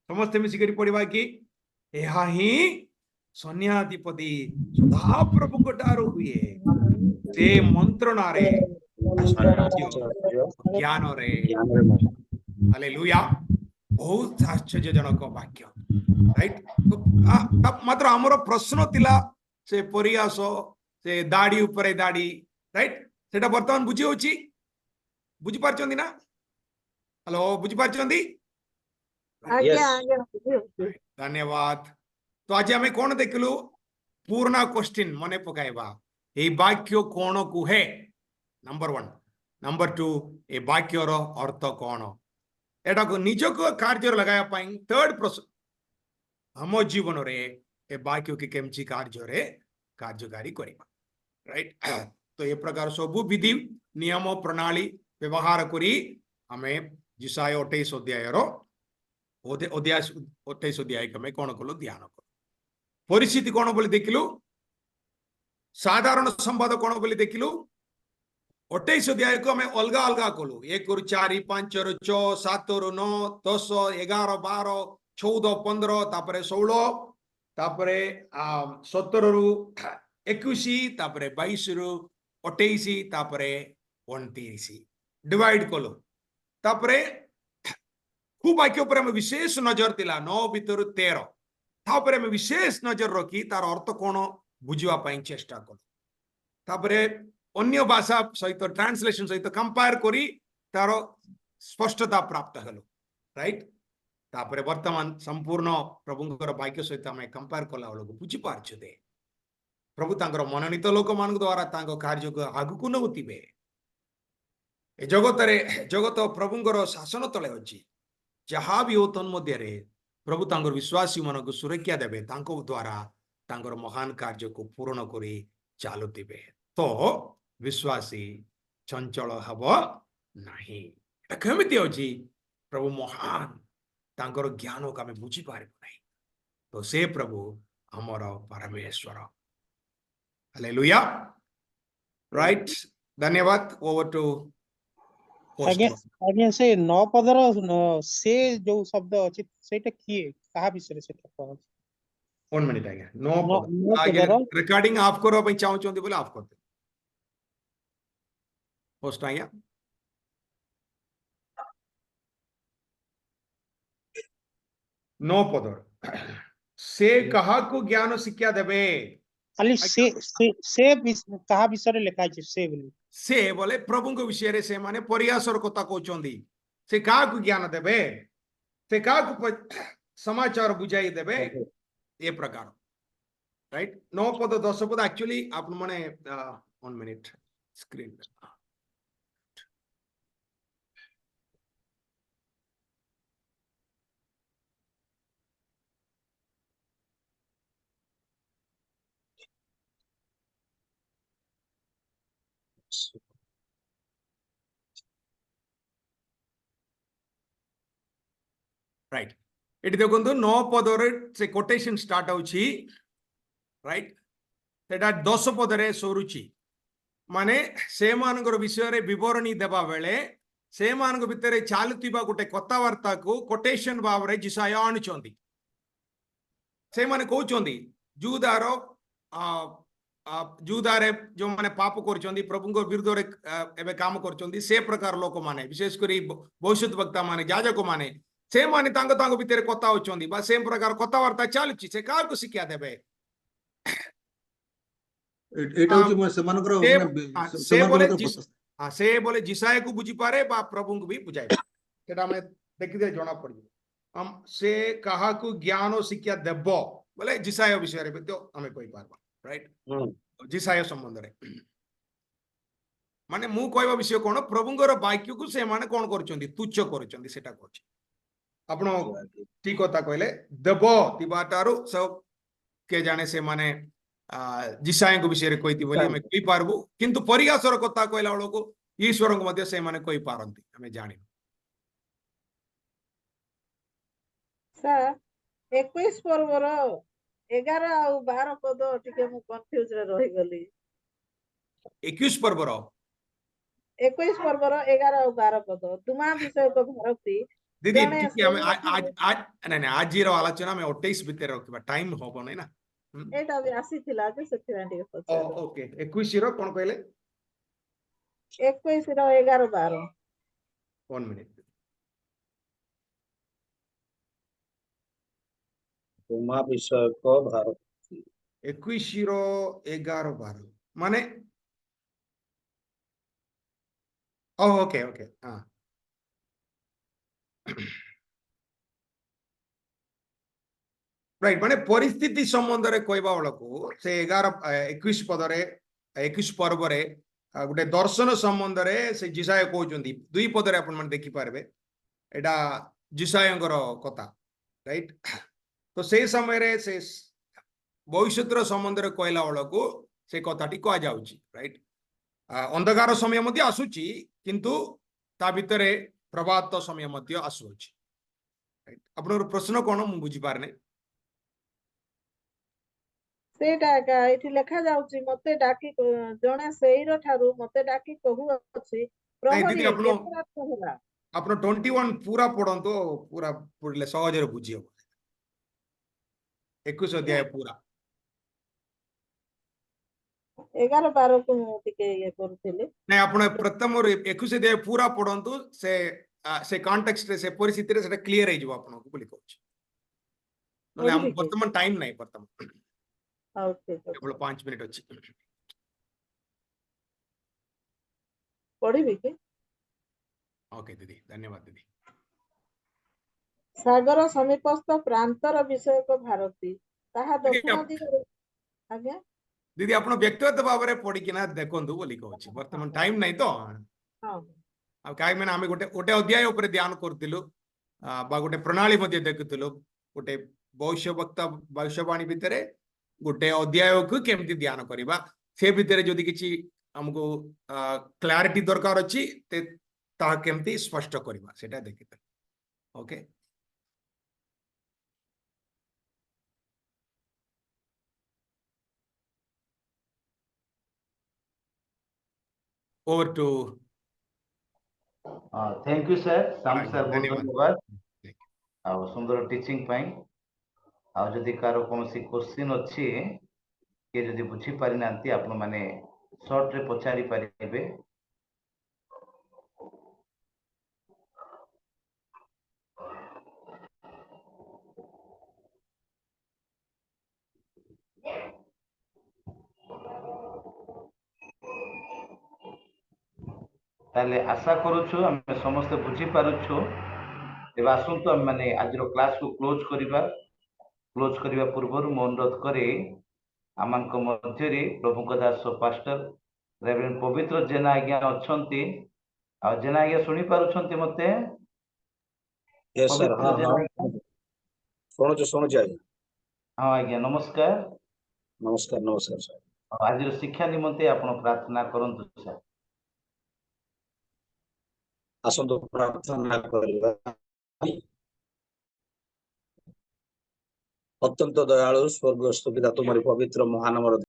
समस्त मिसी करी पडिबा कि एहा ही सन्याधिपति सदा प्रभु कोटारो हुए से मंत्रणा रे ज्ञान रे हालेलुया बहुत आश्चर्यजनक वाक्य राइट मात्र हमर प्रश्न तिला से परियास से दाढ़ी ऊपर दाढ़ी राइट सेटा वर्तमान बुझी होची बुझी पारचंदी ना हेलो बुझी पारचंदी आज्ञा आज्ञा धन्यवाद तो आज आम कौन देखलु पूर्ण क्वेश्चन मने पकाइबा ए वाक्य कौन कुहे नंबर 1 नंबर 2 ए वाक्यर अर्थ कौन एटा को निज को कार्य लगाया पाई थर्ड प्रश्न हम जीवन रे ए वाक्य के केमची कार्य रे कार्यकारी करिबा राइट तो ये प्रकार सब विधि नियम प्रणाली व्यवहार करी हमें जिसाय 28 अध्याय रो अध्याय 28 अध्याय के कौन कलो ध्यान करो परिस्थिति कौन बोली देखिलु साधारण संवाद कौन बोली देखिलु 28 अध्याय को हमें अलग अलग कलु 1 रु 4 5 रु 6 7 रु 9 10 11 12 14 15 तापरे 16 तापरे 17 रु 21 तापरे 22 रु 28 तापरे 29 डिवाइड कलु तापरे खूब वाक्य पर हमें विशेष नजर दिला 9 भीतर 13 तापरे हमें विशेष नजर रखी तार अर्थ कौन बुझिवा पाई चेष्टा कलु तापरे अन्य भाषा सहित ट्रांसलेशन सहित कंपेयर करी तार स्पष्टता प्राप्त हलो राइट तापरे वर्तमान संपूर्ण प्रभुंकर वाक्य सहित हमें कंपेयर कला बेलू बुझी पारछु दे प्रभु तांकर मनोनीत लोक मान द्वारा तांको कार्य को आगु को नौतिबे ए जगत प्रभुंकर शासन तले अछि जहाँ भी हो तन्मध्य रे प्रभु तांकर विश्वासी मन को सुरक्षा देबे तांको द्वारा तांकर महान कार्य को पूर्ण करी चालुतिबे तो विश्वासी चंचल हब नहीं केमिति अछि प्रभु महान तांकर ज्ञान को आमे बुझी पारिबो नहीं तो से प्रभु हमर परमेश्वर हालेलुया राइट धन्यवाद ओवर टू आज्ञा आज्ञा से 9 पदर से जो शब्द अछि सेटा किए कहा विषय सेटा कहै 1 मिनट आज्ञा नो आज्ञा रिकॉर्डिंग ऑफ करो पई चाहू चंदी बोले ऑफ कर दे होस्ट आज्ञा नो पदर से कहा को ज्ञान शिक्षा देबे खाली से कहा विषय लिखा छै से बोले प्रभु को विषय रे से माने परियासर कथा कहउचंदी से का को ज्ञान देबे से का को समाचार बुझाई देबे ये प्रकार राइट 9 पद 10 पद एक्चुअली आप माने 1 मिनट स्क्रीन राइट इट देखो 9 पदरे से कोटेशन स्टार्ट होची राइट सेटा 10 पदरे सोरुची माने से मानकर विषय रे विवरणी देबा बेले से मानक भितरे चालुतिबा गोटे कथावार्ता को कोटेशन भाव रे जिसाय आणुचंदी से माने कहउचंदी जुदारे जो माने पाप करचंदी प्रभु को विरुद्ध रे एबे काम करचंदी से प्रकार लोक माने विशेष करी भविष्य वक्ता माने याजक माने से माने तांको भितर कथा होचंदी बा सेम प्रकार कथावार्ता चालुची से का को शिक्षा देबे एटा होची सेमानकर से बोले जिसाय को बुझी पारे बा प्रभु को भी बुझाई सेटा हमें देखि दे जणा पड़ी हम से कहा को ज्ञान और शिक्षा देबो बोले जिसाय विषय रे तो हमें कोई पारबा राइट जिसाय संबंध रे माने मु कहबा विषय कोन प्रभुंकर वाक्य को से माने कोन करचंदी तुच्छ करचंदी सेटा कहछि आपण ठीक कथा कहले देव तिबाटारू सब के जाने से माने जिसाय को विषय रे कहिति बोली हमें कहि पारबो किंतु परिहासर कथा कहला बेलको ईश्वर को मध्य से माने कहि पारंती हमें जानि सर 21 पर्वर 11 ଆଉ 12 ପଦ ଟିକେ ମୁଁ କନଫ୍ୟୁଜ ରେ ରହିଗଲି। 21 पर्वर 21 ପର୍ବର 11 ଆଉ 12 ପଦ ତୁମା ବିଷୟକ ଭାରତୀ दीदी ଜଣେ टिके हमें आज ସେଇଠାରୁ आज नहीं नहीं आज जीरो आलोचना में 28 भितर रखिबा टाइम होबो नै ना ଏଇଟା ବି ଆସିଥିଲା ଯେ ସେଥିପାଇଁ ଟିକେ ପଚାରିଲି। ओके 21 रो कोन कहले 21 ର 11 12 1 मिनिट ତୁମା ବିଷୟକ ଭାରତ 21 रो 11 12 माने ओके ओके हां राइट माने परिस्थिति संबंध रे कहबा वाला से 11 21 पद रे 21 पर्व रे गोटे दर्शन संबंध रे से जिसाय कहउचंदी दुई पद रे अपन मन देखि पारबे एटा जिसायंगर कथा राइट तो से समय रे से भविष्यतर संबंध रे कहला वाला को से कथाटी कह जाउची राइट अंधकार समय मध्य आसुची किंतु ता भितरे प्रभात समय मध्य आसुची राइट आपनर प्रश्न कोन मु बुझी पारने ସେଇଟା ଏକା ଏଠି ଲେଖା ଯାଉଛି ମତେ ଡାକି ଜଣେ ସେଇର ଠାରୁ ମତେ ଡାକି କହୁଅଛି नहीं ପ୍ରହରୀ दीदी अपन କେତେ ରାତ୍ର ହେଲା अपन 21 पूरा पढ़ंतो पूरा पढ़ले सहज रे बुझी हो 21 अध्याय पूरा 11 12 କୁ ମୁଁ ଟିକେ ଇଏ କରୁଥିଲି। नहीं अपन प्रथम और 21 अध्याय पूरा पढ़ंतो से कॉन्टेक्स्ट रे से परिस्थिति रे सेटा क्लियर हे जो आपन को बोली कहूछ नले हम पढ़िबि कि? वर्तमान टाइम नहीं वर्तमान ହଉ ଠିକ ଅଛି केवल 5 मिनिट अछि ପଢିବି କି? ओके दीदी धन्यवाद दीदी ସାଗର ସମୀପସ୍ଥ ପ୍ରାନ୍ତର ବିଷୟକ ଭାରତୀ ତାହା दीदी ଦକ୍ଷିଣ आप- ଦିଗରେ ଆଜ୍ଞା दीदी आपण व्यक्तिगत भाव रे पढ़ी किना देखंतु बोली कहूछ वर्तमान टाइम नहीं तो ହଁ अब काय मैंने आमे गोटे गोटे अध्याय ऊपर ध्यान करथिलु बा गोटे प्रणाली मध्ये देखुथिलु गोटे भविष्यवाणी भितरे गोटे अध्याय को केमती ध्यान करिबा से भितरे जदि किछि हमको क्लैरिटी दरकार अछि ते ता केमती स्पष्ट करिबा सेटा देखिते okay over to thank you sir Shyam sir बहुत धन्यवाद धन्यवाद Thank you. आ सुंदर टीचिंग पाई आ जदि कार कोनसी क्वेश्चन अछि के जदि बुझी पारि नांती आपण माने शॉर्ट रे पचारि पारिबे ताले आशा करूछु हम समस्त बुझी पारुछु एबे आसंतु हम माने आज रो क्लास को क्लोज करिबा पूर्व मु अनुरोध करे आमानक मध्य रे प्रभु का दास पास्टर रेवरेंड पवित्र जेना आज्ञा अछंती आ जेना आज्ञा सुनी पारुछंती मते यस सर पवित्र हाँ जेना हाँ ଶୁଣୁଛି ଆଜ୍ଞା हाँ आज्ञा नमस्कार ନମସ୍କାର ନମସ୍କାର ସାର୍ आज रो शिक्षा निमंते आपण प्रार्थना करंतु सर ଆସନ୍ତୁ ପ୍ରାର୍ଥନା କରିବା ଅତ୍ୟନ୍ତ ଦୟାଳୁ ସ୍ୱର୍ଗସ୍ଥ ପିତା ତୁମରି ପବିତ୍ର ମହାନାମର